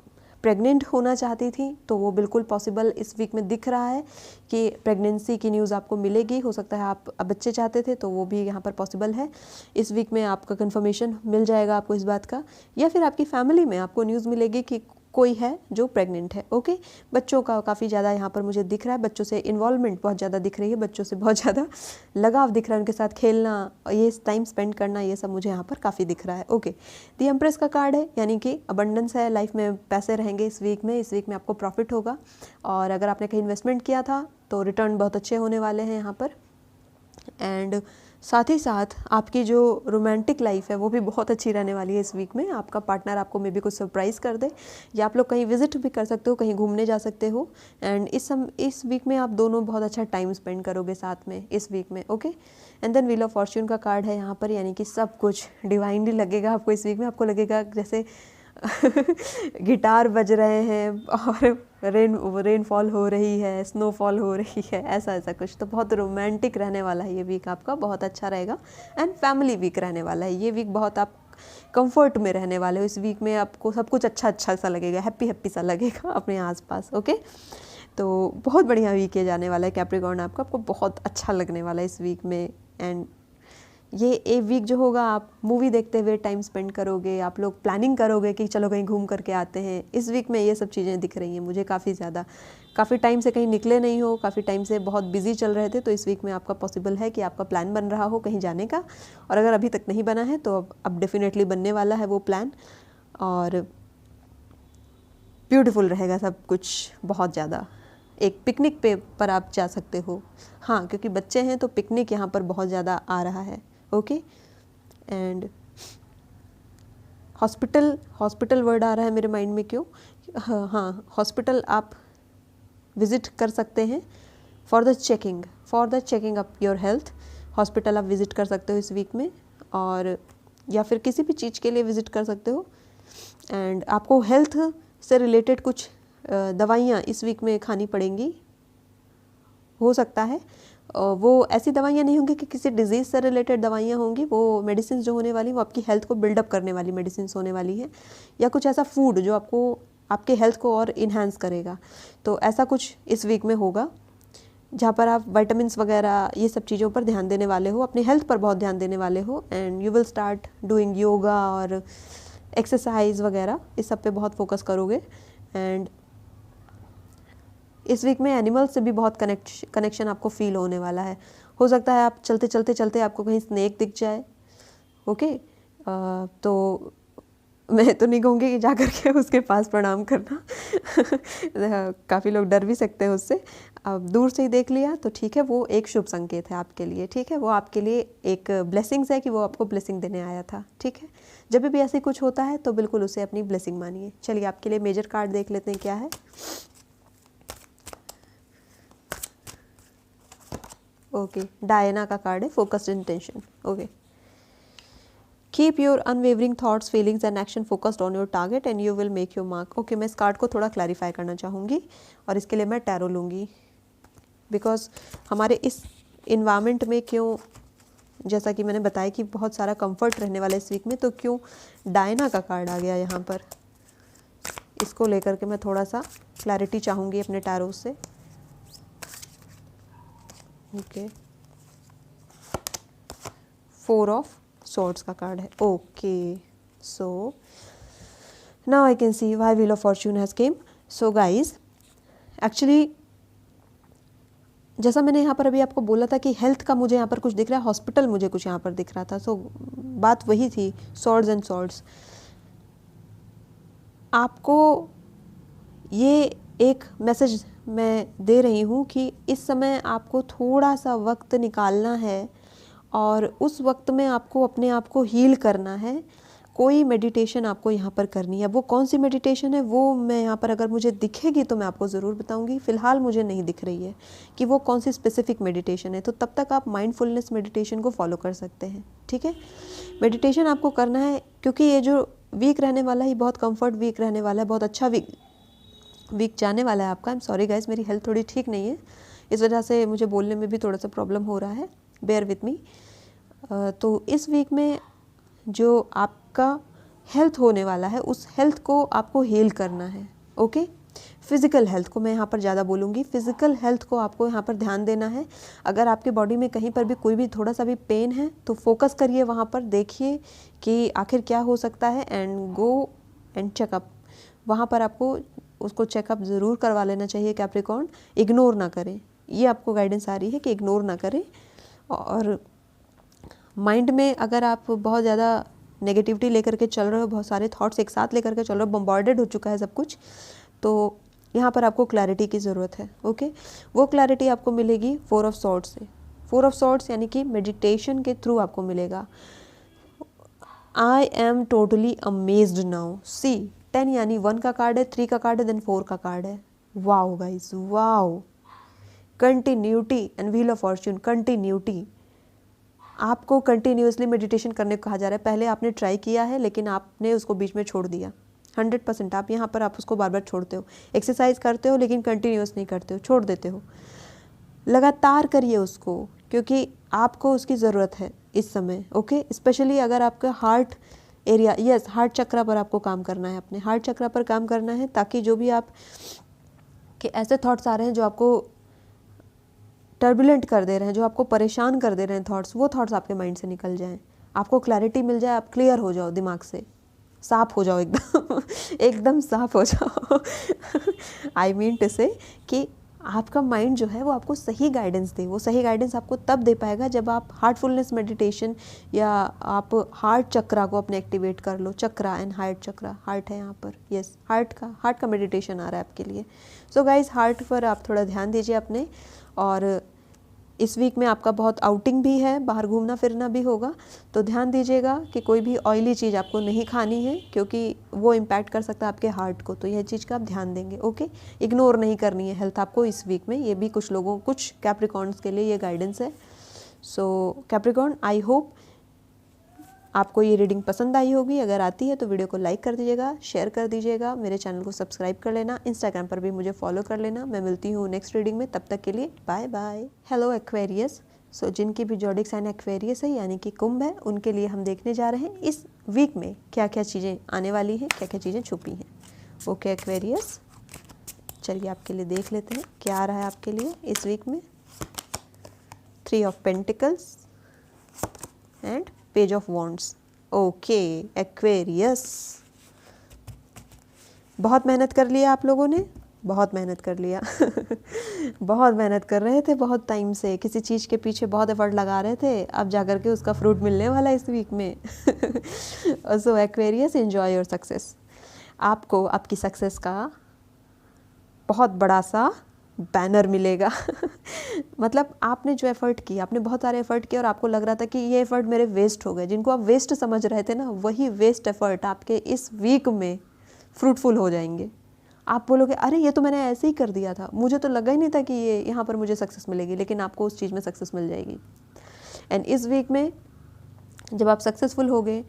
प्रेग्नेंट होना चाहती थी तो वो बिल्कुल पॉसिबल इस वीक में दिख रहा है कि प्रेगनेंसी की न्यूज़ आपको मिलेगी। हो सकता है आप अब बच्चे चाहते थे तो वो भी यहाँ पर पॉसिबल है। इस वीक में आपका कंफर्मेशन मिल जाएगा आपको इस बात का, या फिर आपकी फैमिली में आपको न्यूज़ मिलेगी कि कोई है जो प्रेग्नेंट है। ओके, बच्चों का काफ़ी ज़्यादा यहाँ पर मुझे दिख रहा है, बच्चों से इन्वॉल्वमेंट बहुत ज़्यादा दिख रही है, बच्चों से बहुत ज़्यादा लगाव दिख रहा है, उनके साथ खेलना, ये टाइम स्पेंड करना, ये सब मुझे यहाँ पर काफ़ी दिख रहा है। ओके, द एम्प्रेस का कार्ड है, यानी कि अबंडेंस है, लाइफ में पैसे रहेंगे इस वीक में। इस वीक में आपको प्रॉफिट होगा, और अगर आपने कहीं इन्वेस्टमेंट किया था तो रिटर्न बहुत अच्छे होने वाले हैं यहाँ पर। एंड साथ ही साथ आपकी जो रोमांटिक लाइफ है वो भी बहुत अच्छी रहने वाली है इस वीक में। आपका पार्टनर आपको मे बी कुछ सरप्राइज़ कर दे, या आप लोग कहीं विजिट भी कर सकते हो, कहीं घूमने जा सकते हो। एंड इस वीक में आप दोनों बहुत अच्छा टाइम स्पेंड करोगे साथ में इस वीक में। Okay, and then wheel of fortune का कार्ड है यहाँ पर, यानी कि सब कुछ डिवाइनली लगेगा आपको इस वीक में। आपको लगेगा जैसे गिटार बज रहे हैं और रेनफॉल हो रही है, स्नोफॉल हो रही है, ऐसा कुछ। तो बहुत रोमांटिक रहने वाला है ये वीक आपका, बहुत अच्छा रहेगा। एंड फैमिली वीक रहने वाला है ये वीक, बहुत आप कंफर्ट में रहने वाले हो इस वीक में। आपको सब कुछ अच्छा सा लगेगा, हैप्पी सा लगेगा अपने आसपास। ओके, तो बहुत बढ़िया वीक है जाने वाला है कैप्रिकॉर्न आपको बहुत अच्छा लगने वाला है इस वीक में। एंड ये एक वीक जो होगा आप मूवी देखते हुए टाइम स्पेंड करोगे, आप लोग प्लानिंग करोगे कि चलो कहीं घूम करके आते हैं। इस वीक में ये सब चीज़ें दिख रही हैं मुझे काफ़ी ज़्यादा। काफ़ी टाइम से कहीं निकले नहीं हो, काफ़ी टाइम से बहुत बिजी चल रहे थे, तो इस वीक में आपका पॉसिबल है कि आपका प्लान बन रहा हो कहीं जाने का। और अगर अभी तक नहीं बना है तो अब डेफिनेटली बनने वाला है वो प्लान, और ब्यूटीफुल रहेगा सब कुछ बहुत ज़्यादा। एक पिकनिक पर आप जा सकते हो, हाँ, क्योंकि बच्चे हैं तो पिकनिक यहाँ पर बहुत ज़्यादा आ रहा है। ओके, एंड हॉस्पिटल वर्ड आ रहा है मेरे माइंड में, क्यों? हाँ, हॉस्पिटल आप विज़िट कर सकते हैं for the checking up your health. Hospital आप विज़िट कर सकते हो इस वीक में, और या फिर किसी भी चीज़ के लिए विज़िट कर सकते हो। एंड आपको हेल्थ से रिलेटेड कुछ दवाइयाँ इस वीक में खानी पड़ेंगी, हो सकता है। वो ऐसी दवाइयाँ नहीं होंगी कि किसी डिजीज़ से रिलेटेड दवाइयाँ होंगी, वो मेडिसिन जो होने वाली वो आपकी हेल्थ को बिल्डअप करने वाली मेडिसिन होने वाली है, या कुछ ऐसा फूड जो आपको आपके हेल्थ को और इन्हांस करेगा। तो ऐसा कुछ इस वीक में होगा जहाँ पर आप विटामिन्स वगैरह ये सब चीज़ों पर ध्यान देने वाले हो, अपनी हेल्थ पर बहुत ध्यान देने वाले हो। And you will start doing yoga और एक्सरसाइज वगैरह, इस सब पे बहुत फोकस करोगे। एंड इस वीक में एनिमल्स से भी बहुत कनेक्शन आपको फील होने वाला है। हो सकता है आप चलते आपको कहीं स्नेक दिख जाए। ओके, तो मैं तो नहीं कहूँगी कि जा कर के उसके पास प्रणाम करना काफ़ी लोग डर भी सकते हैं उससे। अब दूर से ही देख लिया तो ठीक है, वो एक शुभ संकेत है आपके लिए। ठीक है, वो आपके लिए एक ब्लेसिंग्स है कि वो आपको ब्लेसिंग देने आया था। ठीक है, जब भी ऐसे कुछ होता है तो बिल्कुल उसे अपनी ब्लेसिंग मानिए। चलिए आपके लिए मेजर कार्ड देख लेते हैं क्या है। ओके, डायना का कार्ड है, focused intention. Okay, keep your unwavering thoughts, feelings and action focused on your target and you will make your mark. Okay, मैं इस कार्ड को थोड़ा क्लैरिफाई करना चाहूँगी, और इसके लिए मैं टैरो लूँगी, बिकॉज हमारे इस इन्वायरमेंट में क्यों, जैसा कि मैंने बताया कि बहुत सारा कंफर्ट रहने वाला है इस वीक में, तो क्यों डायना का कार्ड आ गया यहाँ पर, इसको लेकर के मैं थोड़ा सा क्लैरिटी चाहूँगी अपने टैरो से। ओके, 4 ऑफ सॉर्ड्स का कार्ड है। Okay, so now I can see why wheel of Fortune has came. So guys, actually जैसा मैंने यहाँ पर अभी आपको बोला था कि हेल्थ का मुझे यहाँ पर कुछ दिख रहा है, हॉस्पिटल मुझे कुछ यहाँ पर दिख रहा था। सो बात वही थी, सॉर्ड्स एंड सॉर्ड्स। आपको ये एक मैसेज मैं दे रही हूँ कि इस समय आपको थोड़ा सा वक्त निकालना है, और उस वक्त में आपको अपने आप को हील करना है। कोई मेडिटेशन आपको यहाँ पर करनी है। वो कौन सी मेडिटेशन है वो मैं यहाँ पर अगर मुझे दिखेगी तो मैं आपको ज़रूर बताऊँगी। फ़िलहाल मुझे नहीं दिख रही है कि वो कौन सी स्पेसिफिक मेडिटेशन है, तो तब तक आप माइंडफुलनेस मेडिटेशन को फॉलो कर सकते हैं। ठीक है, मेडिटेशन आपको करना है, क्योंकि ये जो वीक रहने वाला है बहुत कंफर्ट वीक रहने वाला है, बहुत अच्छा वीक जाने वाला है आपका। आई एम सॉरी गाइज, मेरी हेल्थ थोड़ी ठीक नहीं है, इस वजह से मुझे बोलने में भी थोड़ा सा प्रॉब्लम हो रहा है, बेयर विथ मी। तो इस वीक में जो आपका हेल्थ होने वाला है उस हेल्थ को आपको हील करना है। ओके, फिज़िकल हेल्थ को मैं यहाँ पर ज़्यादा बोलूँगी, फिज़िकल हेल्थ को आपको यहाँ पर ध्यान देना है। अगर आपके बॉडी में कहीं पर भी कोई भी थोड़ा सा भी पेन है तो फोकस करिए वहाँ पर, देखिए कि आखिर क्या हो सकता है एंड गो एंड चेकअप। वहाँ पर आपको उसको चेकअप ज़रूर करवा लेना चाहिए कैप्रिकॉर्न, इग्नोर ना करें। ये आपको गाइडेंस आ रही है कि इग्नोर ना करें। और माइंड में अगर आप बहुत ज़्यादा नेगेटिविटी लेकर के चल रहे हो, बहुत सारे थॉट्स एक साथ लेकर के चल रहे हो, बम्बार्डेड हो चुका है सब कुछ, तो यहाँ पर आपको क्लैरिटी की ज़रूरत है। ओके, वो क्लैरिटी आपको मिलेगी 4 ऑफ सॉर्ड्स से। 4 ऑफ सॉर्ड्स यानी कि मेडिटेशन के थ्रू आपको मिलेगा। I am totally amazed now, see 10 यानी 1 का कार्ड है, 3 का कार्ड है, देन 4 का कार्ड है। Wow guys, wow, continuity and wheel of Fortune, continuity. आपको कंटिन्यूसली मेडिटेशन करने को कहा जा रहा है। पहले आपने ट्राई किया है लेकिन आपने उसको बीच में छोड़ दिया। 100% आप यहाँ पर आप उसको बार बार छोड़ते हो। एक्सरसाइज करते हो लेकिन कंटिन्यूस नहीं करते हो, छोड़ देते हो। लगातार करिए उसको, क्योंकि आपको उसकी ज़रूरत है इस समय। ओके, स्पेशली अगर आपका हार्ट एरिया, यस, हार्ट चक्रा पर आपको काम करना है, अपने हार्ट चक्रा पर काम करना है, ताकि जो भी आप के ऐसे थॉट्स आ रहे हैं जो आपको टर्बुलेंट कर दे रहे हैं, जो आपको परेशान कर दे रहे हैं थॉट्स, वो थॉट्स आपके माइंड से निकल जाएं, आपको क्लैरिटी मिल जाए, आप क्लियर हो जाओ, दिमाग से साफ हो जाओ, एकदम एकदम साफ हो जाओ। आई मीन टू से कि आपका माइंड जो है वो आपको सही गाइडेंस दे। वो सही गाइडेंस आपको तब दे पाएगा जब आप हार्टफुलनेस मेडिटेशन या आप हार्ट चक्रा को अपने एक्टिवेट कर लो। चक्रा एंड हार्ट चक्रा, हार्ट है यहाँ पर, यस, हार्ट का मेडिटेशन आ रहा है आपके लिए। सो गाइज, हार्ट पर आप थोड़ा ध्यान दीजिए अपने। और इस वीक में आपका बहुत आउटिंग भी है, बाहर घूमना फिरना भी होगा, तो ध्यान दीजिएगा कि कोई भी ऑयली चीज़ आपको नहीं खानी है, क्योंकि वो इम्पैक्ट कर सकता है आपके हार्ट को। तो यह चीज़ का आप ध्यान देंगे। ओके, इग्नोर नहीं करनी है हेल्थ आपको इस वीक में। ये भी कुछ लोगों, कुछ कैप्रिकॉर्न्स के लिए ये गाइडेंस है। सो कैप्रिकॉर्न, आई होप आपको ये रीडिंग पसंद आई होगी। अगर आती है तो वीडियो को लाइक कर दीजिएगा, शेयर कर दीजिएगा, मेरे चैनल को सब्सक्राइब कर लेना, इंस्टाग्राम पर भी मुझे फॉलो कर लेना। मैं मिलती हूँ नेक्स्ट रीडिंग में, तब तक के लिए bye bye. Hello Aquarius. So जिनकी भी ज़ोडिएक साइन एक्वेरियस है यानी कि कुंभ है, उनके लिए हम देखने जा रहे हैं इस वीक में क्या क्या चीज़ें आने वाली हैं, क्या क्या चीज़ें छुपी हैं। ओके एक्वेरियस, चलिए आपके लिए देख लेते हैं क्या आ रहा है आपके लिए इस वीक में। 3 of pentacles and page of wands. Okay Aquarius, बहुत मेहनत कर लिया आप लोगों ने, बहुत मेहनत कर लिया। बहुत मेहनत कर रहे थे, बहुत टाइम से किसी चीज़ के पीछे बहुत एफर्ट लगा रहे थे, अब जाकर के उसका फ्रूट मिलने वाला है इस वीक में। सो एक्वेरियस, एंजॉय योर सक्सेस। आपको आपकी सक्सेस का बहुत बड़ा सा बैनर मिलेगा। मतलब आपने जो एफ़र्ट किया, आपने बहुत सारे एफ़र्ट किए और आपको लग रहा था कि ये एफ़र्ट मेरे वेस्ट हो गए, जिनको आप वेस्ट समझ रहे थे ना, वही वेस्ट एफ़र्ट आपके इस वीक में फ्रूटफुल हो जाएंगे। आप बोलोगे अरे ये तो मैंने ऐसे ही कर दिया था, मुझे तो लगा ही नहीं था कि ये यहाँ पर मुझे सक्सेस मिलेगी, लेकिन आपको उस चीज़ में सक्सेस मिल जाएगी। एंड इस वीक में जब आप सक्सेसफुल होगे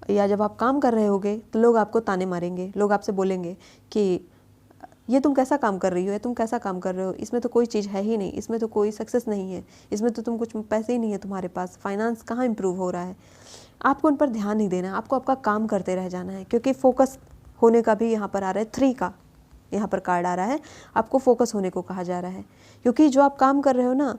या जब आप काम कर रहे होगे तो लोग आपको ताने मारेंगे, लोग आपसे बोलेंगे कि ये तुम कैसा काम कर रही हो, या तुम कैसा काम कर रहे हो, इसमें तो कोई चीज़ है ही नहीं, इसमें तो कोई सक्सेस नहीं है, इसमें तो तुम कुछ पैसे ही नहीं है तुम्हारे पास, फाइनेंस कहाँ इंप्रूव हो रहा है। आपको उन पर ध्यान नहीं देना, आपको आपका काम करते रह जाना है, क्योंकि फोकस होने का भी यहाँ पर आ रहा है, 3 का यहाँ पर कार्ड आ रहा है, आपको फोकस होने को कहा जा रहा है। क्योंकि जो आप काम कर रहे हो ना,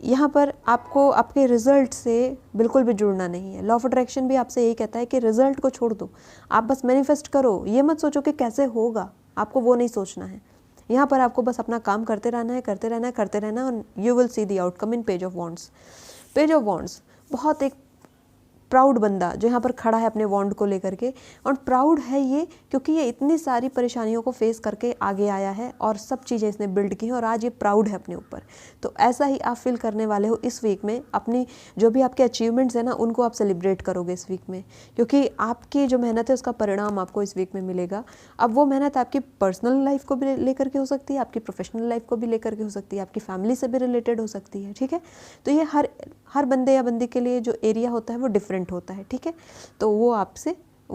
यहाँ पर आपको आपके रिजल्ट से बिल्कुल भी जुड़ना नहीं है। लॉ ऑफ अट्रैक्शन भी आपसे यही कहता है कि रिजल्ट को छोड़ दो, आप बस मैनिफेस्ट करो। ये मत सोचो कि कैसे होगा, आपको वो नहीं सोचना है। यहाँ पर आपको बस अपना काम करते रहना है, करते रहना है, करते रहना है, और you will see the outcome in page of wands. Page of wands बहुत एक प्राउड बंदा जो यहाँ पर खड़ा है अपने वॉन्ड को लेकर के, और प्राउड है ये क्योंकि ये इतनी सारी परेशानियों को फेस करके आगे आया है और सब चीज़ें इसने बिल्ड की हैं, और आज ये प्राउड है अपने ऊपर। तो ऐसा ही आप फील करने वाले हो इस वीक में। अपनी जो भी आपके अचीवमेंट्स हैं ना, उनको आप सेलिब्रेट करोगे इस वीक में, क्योंकि आपकी जो मेहनत है उसका परिणाम आपको इस वीक में मिलेगा। अब वो मेहनत आपकी पर्सनल लाइफ को भी लेकर के हो सकती है, आपकी प्रोफेशनल लाइफ को भी लेकर के हो सकती है, आपकी फैमिली से भी रिलेटेड हो सकती है। ठीक है, तो ये हर बंदे या बंदी के लिए जो एरिया होता है वो डिफरेंट होता है। ठीक है, तो वो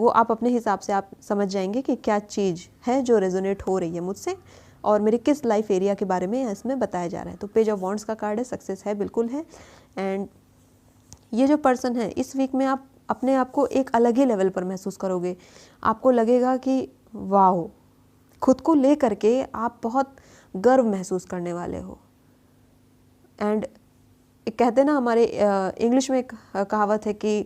आप अपने हिसाब से आप समझ जाएंगे कि क्या चीज़ है जो रेजोनेट हो रही है मुझसे, और मेरे किस लाइफ एरिया के बारे में इसमें बताया जा रहा है। तो पेज ऑफ वॉन्ड्स का कार्ड है, सक्सेस है, बिल्कुल है। एंड ये जो पर्सन है, इस वीक में आप अपने आप को एक अलग ही लेवल पर महसूस करोगे। आपको लगेगा कि वाह, खुद को ले करके आप बहुत गर्व महसूस करने वाले हो। एंड कहते हैं ना, हमारे इंग्लिश में एक कहावत है कि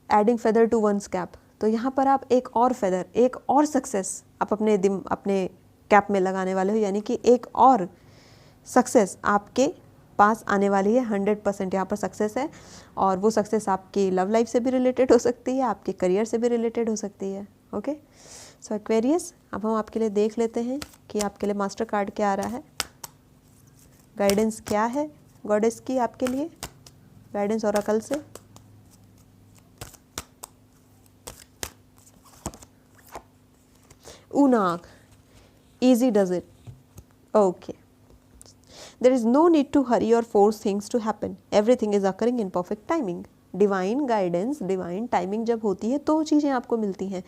adding feather to one's cap. तो यहाँ पर आप एक और फेदर, एक और सक्सेस आप अपने कैप में लगाने वाले हो, यानी कि एक और सक्सेस आपके पास आने वाली है। 100% यहाँ पर सक्सेस है, और वो सक्सेस आपकी लव लाइफ से भी रिलेटेड हो सकती है, आपके करियर से भी रिलेटेड हो सकती है। ओके, सो एक्वेरियस, अब हम आपके लिए देख लेते हैं कि आपके लिए मास्टर कार्ड क्या आ रहा है, गाइडेंस क्या है गॉडेस की आपके लिए, गाइडेंस ओरेकल से। Unak, easy does it. Okay. There is no need to hurry or force things to happen. Everything is occurring in perfect timing. Divine guidance, divine timing जब होती है तो चीज़ें आपको मिलती हैं।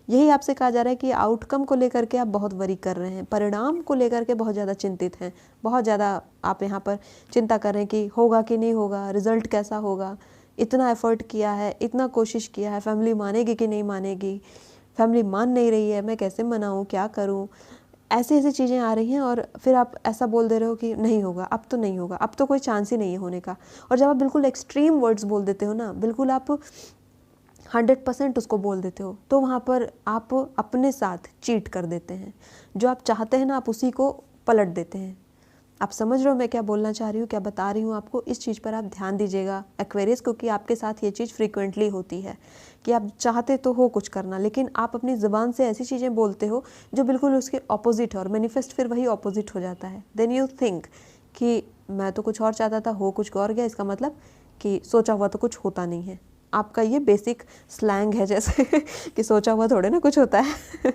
यही आपसे कहा जा रहा है कि आउटकम को लेकर के आप बहुत वरी कर रहे हैं, परिणाम को लेकर के बहुत ज़्यादा चिंतित हैं, बहुत ज़्यादा आप यहाँ पर चिंता कर रहे हैं कि होगा कि नहीं होगा, रिजल्ट कैसा होगा, इतना एफर्ट किया है, इतना कोशिश किया है, फैमिली मानेगी कि नहीं मानेगी, फैमिली मान नहीं रही है, मैं कैसे मनाऊँ, क्या करूँ, ऐसी ऐसी चीज़ें आ रही हैं। और फिर आप ऐसा बोल दे रहे हो कि नहीं होगा, अब तो नहीं होगा, अब तो कोई चांस ही नहीं है होने का। और जब आप बिल्कुल एक्सट्रीम वर्ड्स बोल देते हो ना, बिल्कुल आप 100% उसको बोल देते हो, तो वहाँ पर आप अपने साथ चीट कर देते हैं। जो आप चाहते हैं ना, आप उसी को पलट देते हैं। आप समझ रहे हो मैं क्या बोलना चाह रही हूँ, क्या बता रही हूँ आपको? इस चीज़ पर आप ध्यान दीजिएगा एक्वेरियस, क्योंकि आपके साथ ये चीज़ फ्रीक्वेंटली होती है कि आप चाहते तो हो कुछ करना, लेकिन आप अपनी ज़ुबान से ऐसी चीज़ें बोलते हो जो बिल्कुल उसके ऑपोजिट है, और मैनिफेस्ट फिर वही ऑपोजिट हो जाता है। देन यू थिंक कि मैं तो कुछ और चाहता था, हो कुछ और गया, इसका मतलब कि सोचा हुआ तो कुछ होता नहीं है। आपका ये बेसिक स्लैंग है, जैसे कि सोचा हुआ थोड़े ना कुछ होता है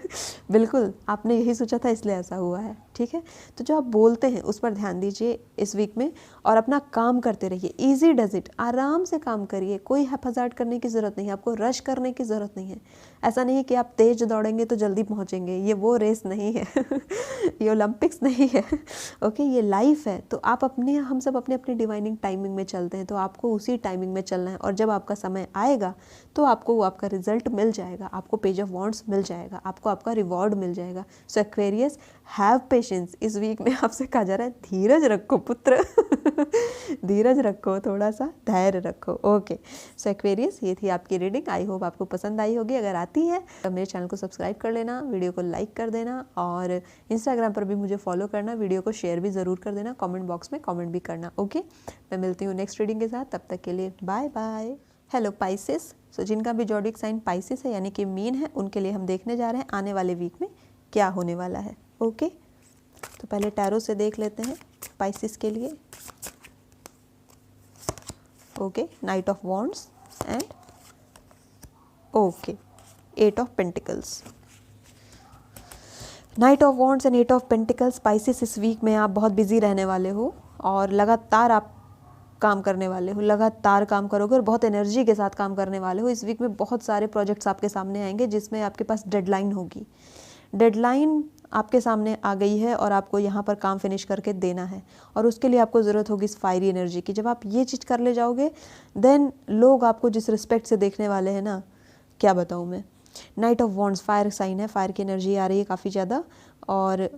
बिल्कुल आपने यही सोचा था इसलिए ऐसा हुआ है। ठीक है, तो जो आप बोलते हैं उस पर ध्यान दीजिए इस वीक में, और अपना काम करते रहिए। ईजी डज इट, आराम से काम करिए, कोई हैप्पीजार्ट करने की ज़रूरत नहीं है, आपको रश करने की ज़रूरत नहीं है। ऐसा नहीं है कि आप तेज दौड़ेंगे तो जल्दी पहुँचेंगे, ये वो रेस नहीं है ये ओलंपिक्स नहीं है। ओके, ये लाइफ है। तो आप हम सब अपने अपने डिवाइनिंग टाइमिंग में चलते हैं, तो आपको उसी टाइमिंग में चलना है, और जब आपका समय आएगा तो आपको वो आपका रिजल्ट मिल जाएगा, आपको पेज ऑफ वॉन्ड्स मिल जाएगा, आपको आपका रिवॉर्ड मिल जाएगा। सो एक्वेरियस, हैव पेशेंस। इस वीक में आपसे कहा जा रहा है धीरज रखो पुत्र धीरज रखो, थोड़ा सा धैर्य रखो। ओके, सो एक्वेरियस, ये थी आपकी रीडिंग। आई होप आपको पसंद आई होगी। अगर आती है तो मेरे चैनल को सब्सक्राइब कर लेना, वीडियो को लाइक कर देना, और इंस्टाग्राम पर भी मुझे फॉलो करना, वीडियो को शेयर भी ज़रूर कर देना, कमेंट बॉक्स में कमेंट भी करना। ओके, मैं मिलती हूँ नेक्स्ट रीडिंग के साथ, तब तक के लिए बाय बाय। हेलो पाइसेस, सो जिनका भी जॉडिक साइन पाइसेस है यानी कि मीन है, उनके लिए हम देखने जा रहे हैं आने वाले वीक में क्या होने वाला है। ओके, तो पहले टैरो से देख लेते हैं पाइसेस के लिए। Okay, night of wands and okay, 8 of pentacles. Night of wands and 8 of pentacles. Pisces, इस वीक में आप बहुत बिजी रहने वाले हो, और लगातार आप काम करने वाले हो, लगातार काम करोगे और बहुत एनर्जी के साथ काम करने वाले हो। इस वीक में बहुत सारे प्रोजेक्ट्स आपके सामने आएंगे जिसमें आपके पास डेडलाइन होगी। डेडलाइन आपके सामने आ गई है और आपको यहाँ पर काम फिनिश करके देना है, और उसके लिए आपको ज़रूरत होगी इस फायरी एनर्जी की। जब आप ये चीज़ कर ले जाओगे, देन लोग आपको जिस रिस्पेक्ट से देखने वाले हैं ना, क्या बताऊँ मैं। Knight of wands fire sign है, फायर की एनर्जी आ रही है काफ़ी ज़्यादा, और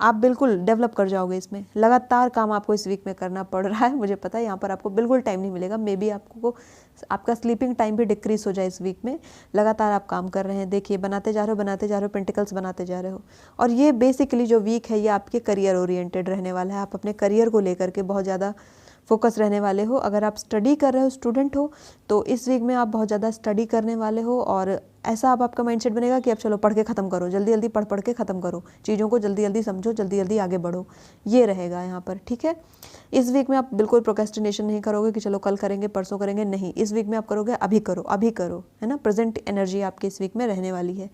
आप बिल्कुल डेवलप कर जाओगे इसमें। लगातार काम आपको इस वीक में करना पड़ रहा है, मुझे पता है। यहाँ पर आपको बिल्कुल टाइम नहीं मिलेगा, मे बी आपका स्लीपिंग टाइम भी डिक्रीज हो जाए इस वीक में। लगातार आप काम कर रहे हैं, देखिए बनाते जा रहे हो, पेंटिकल्स बनाते जा रहे हो। और ये बेसिकली जो वीक है ये आपके करियर ओरिएंटेड रहने वाला है। आप अपने करियर को लेकर के बहुत ज़्यादा फोकस रहने वाले हो। अगर आप स्टडी कर रहे हो, स्टूडेंट हो, तो इस वीक में आप बहुत ज़्यादा स्टडी करने वाले हो, और ऐसा अब आपका माइंडसेट बनेगा कि अब चलो पढ़ के ख़त्म करो, जल्दी जल्दी पढ़ के ख़त्म करो, चीज़ों को जल्दी जल्दी समझो, जल्दी जल्दी आगे बढ़ो। ये रहेगा यहाँ पर, ठीक है। इस वीक में आप बिल्कुल प्रोक्रेस्टिनेशन नहीं करोगे कि चलो कल करेंगे, परसों करेंगे, नहीं। इस वीक में आप करोगे अभी करो, अभी करो, है ना। प्रेजेंट एनर्जी आपकी इस वीक में रहने वाली है।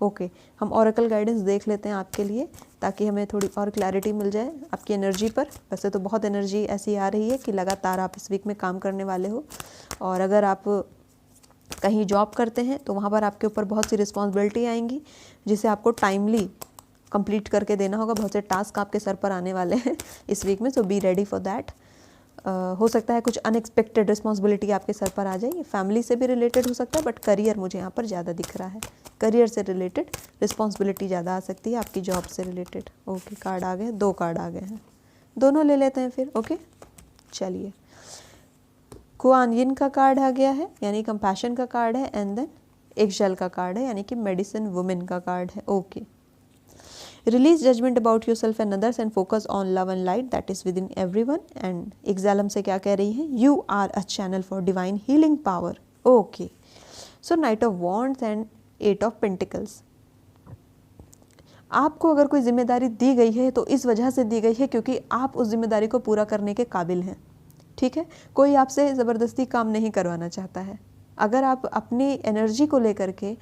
ओके, हम ओरेकल गाइडेंस देख लेते हैं आपके लिए, ताकि हमें थोड़ी और क्लैरिटी मिल जाए आपकी एनर्जी पर। वैसे तो बहुत एनर्जी ऐसी आ रही है कि लगातार आप इस वीक में काम करने वाले हो, और अगर आप कहीं जॉब करते हैं तो वहाँ पर आपके ऊपर बहुत सी रिस्पॉन्सिबिलिटी आएंगी, जिसे आपको टाइमली कंप्लीट करके देना होगा, बहुत से टास्क आपके सर पर आने वाले हैं इस वीक में, सो बी रेडी फॉर दैट। हो सकता है कुछ अनएक्सपेक्टेड रिस्पॉन्सिबिलिटी आपके सर पर आ जाए, ये फैमिली से भी रिलेटेड हो सकता है, बट करियर मुझे यहाँ पर ज़्यादा दिख रहा है, करियर से रिलेटेड रिस्पॉन्सिबिलिटी ज़्यादा आ सकती है, आपकी जॉब से रिलेटेड। ओके, कार्ड आ गए, 2 कार्ड आ गए हैं, दोनों ले लेते हैं फिर। ओके, चलिए, कुआन यिन का कार्ड आ गया है, यानी कंपैशन का कार्ड है, एंड देन एक्शल का कार्ड है, यानी कि मेडिसिन वुमेन का कार्ड है। Okay, release judgement about yourself and others and focus on love and light that is within everyone. And एग्जालम से क्या कह रही है, you are a channel for divine healing power. Okay, so knight of wands and 8 of pentacles. आपको अगर कोई जिम्मेदारी दी गई है तो इस वजह से दी गई है क्योंकि आप उस जिम्मेदारी को पूरा करने के काबिल हैं, ठीक है। कोई आपसे ज़बरदस्ती काम नहीं करवाना चाहता है। अगर आप अपनी एनर्जी को लेकर के,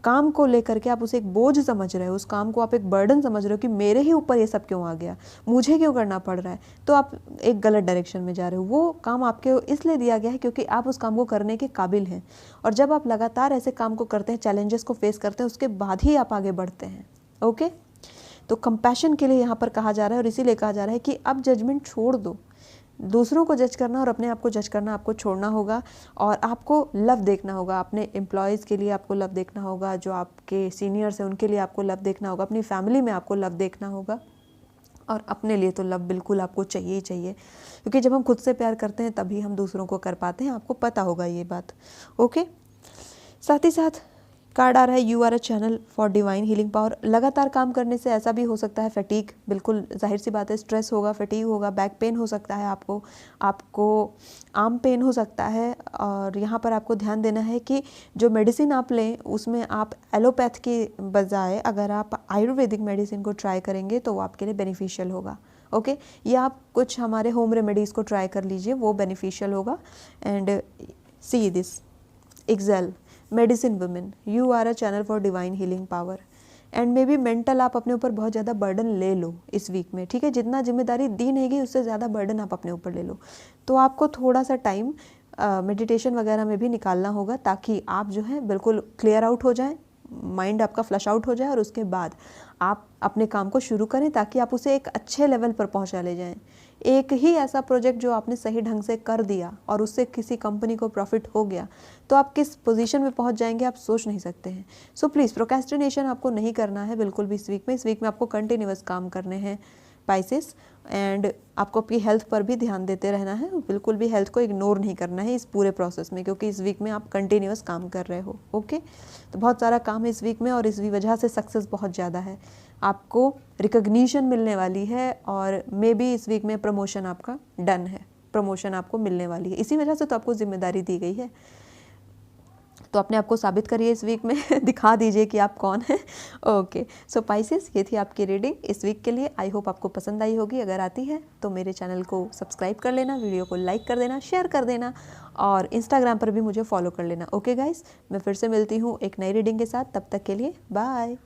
काम को लेकर के आप उसे एक बोझ समझ रहे हो, उस काम को आप एक बर्डन समझ रहे हो कि मेरे ही ऊपर ये सब क्यों आ गया, मुझे क्यों करना पड़ रहा है, तो आप एक गलत डायरेक्शन में जा रहे हो। वो काम आपके इसलिए दिया गया है क्योंकि आप उस काम को करने के काबिल हैं, और जब आप लगातार ऐसे काम को करते हैं, चैलेंजेस को फेस करते हैं, उसके बाद ही आप आगे बढ़ते हैं। ओके, तो कंपैशन के लिए यहाँ पर कहा जा रहा है, और इसीलिए कहा जा रहा है कि अब जजमेंट छोड़ दो, दूसरों को जज करना और अपने आप को जज करना आपको छोड़ना होगा, और आपको लव देखना होगा। अपने एम्प्लॉयज़ के लिए आपको लव देखना होगा, जो आपके सीनियर्स हैं उनके लिए आपको लव देखना होगा, अपनी फैमिली में आपको लव देखना होगा, और अपने लिए तो लव बिल्कुल आपको चाहिए ही चाहिए, क्योंकि जब हम खुद से प्यार करते हैं तभी हम दूसरों को कर पाते हैं, आपको पता होगा ये बात। ओके, साथ ही साथ कार्ड आ रहा है, you are a channel for divine healing power. लगातार काम करने से ऐसा भी हो सकता है, फटीग, बिल्कुल जाहिर सी बात है, स्ट्रेस होगा, फटीग होगा, बैक पेन हो सकता है, आपको आर्म पेन हो सकता है। और यहाँ पर आपको ध्यान देना है कि जो मेडिसिन आप लें उसमें आप एलोपैथ के बजाय अगर आप आयुर्वेदिक मेडिसिन को ट्राई करेंगे तो वो आपके लिए बेनिफिशियल होगा। ओके, या आप कुछ हमारे होम रेमेडीज़ को ट्राई कर लीजिए, वो बेनिफिशियल होगा। And see this excel medicine women, you are a channel for divine healing power. And maybe mental आप अपने ऊपर बहुत ज़्यादा बर्डन ले लो इस वीक में, ठीक है। जितना जिम्मेदारी दी नहीं गई उससे ज़्यादा बर्डन आप अपने ऊपर ले लो, तो आपको थोड़ा सा टाइम मेडिटेशन वगैरह में भी निकालना होगा, ताकि आप जो है बिल्कुल क्लियर आउट हो जाएं, माइंड आपका फ्लश आउट हो जाए, और उसके बाद आप अपने काम को शुरू करें, ताकि आप उसे एक अच्छे लेवल पर पहुंचा ले जाएं। एक ही ऐसा प्रोजेक्ट जो आपने सही ढंग से कर दिया और उससे किसी कंपनी को प्रॉफिट हो गया, तो आप किस पोजीशन में पहुंच जाएंगे आप सोच नहीं सकते हैं। सो प्लीज़ प्रोक्रेस्टिनेशन आपको नहीं करना है बिल्कुल भी इस वीक में। इस वीक में आपको कंटिन्यूअस काम करने हैं पाइसेस, एंड आपको अपनी हेल्थ पर भी ध्यान देते रहना है, बिल्कुल भी हेल्थ को इग्नोर नहीं करना है इस पूरे प्रोसेस में, क्योंकि इस वीक में आप कंटिन्यूअस काम कर रहे हो। ओके, तो बहुत सारा काम है इस वीक में, और इस वजह से सक्सेस बहुत ज़्यादा है, आपको रिकग्निशन मिलने वाली है, और मे बी इस वीक में प्रमोशन आपका डन है, प्रमोशन आपको मिलने वाली है, इसी वजह से तो आपको जिम्मेदारी दी गई है। तो अपने आप को साबित करिए इस वीक में दिखा दीजिए कि आप कौन हैं। ओके, सो पाइसेस, ये थी आपकी रीडिंग इस वीक के लिए। आई होप आपको पसंद आई होगी। अगर आती है तो मेरे चैनल को सब्सक्राइब कर लेना, वीडियो को लाइक कर देना, शेयर कर देना, और इंस्टाग्राम पर भी मुझे फॉलो कर लेना। ओके गाइस, मैं फिर से मिलती हूँ एक नई रीडिंग के साथ, तब तक के लिए बाय।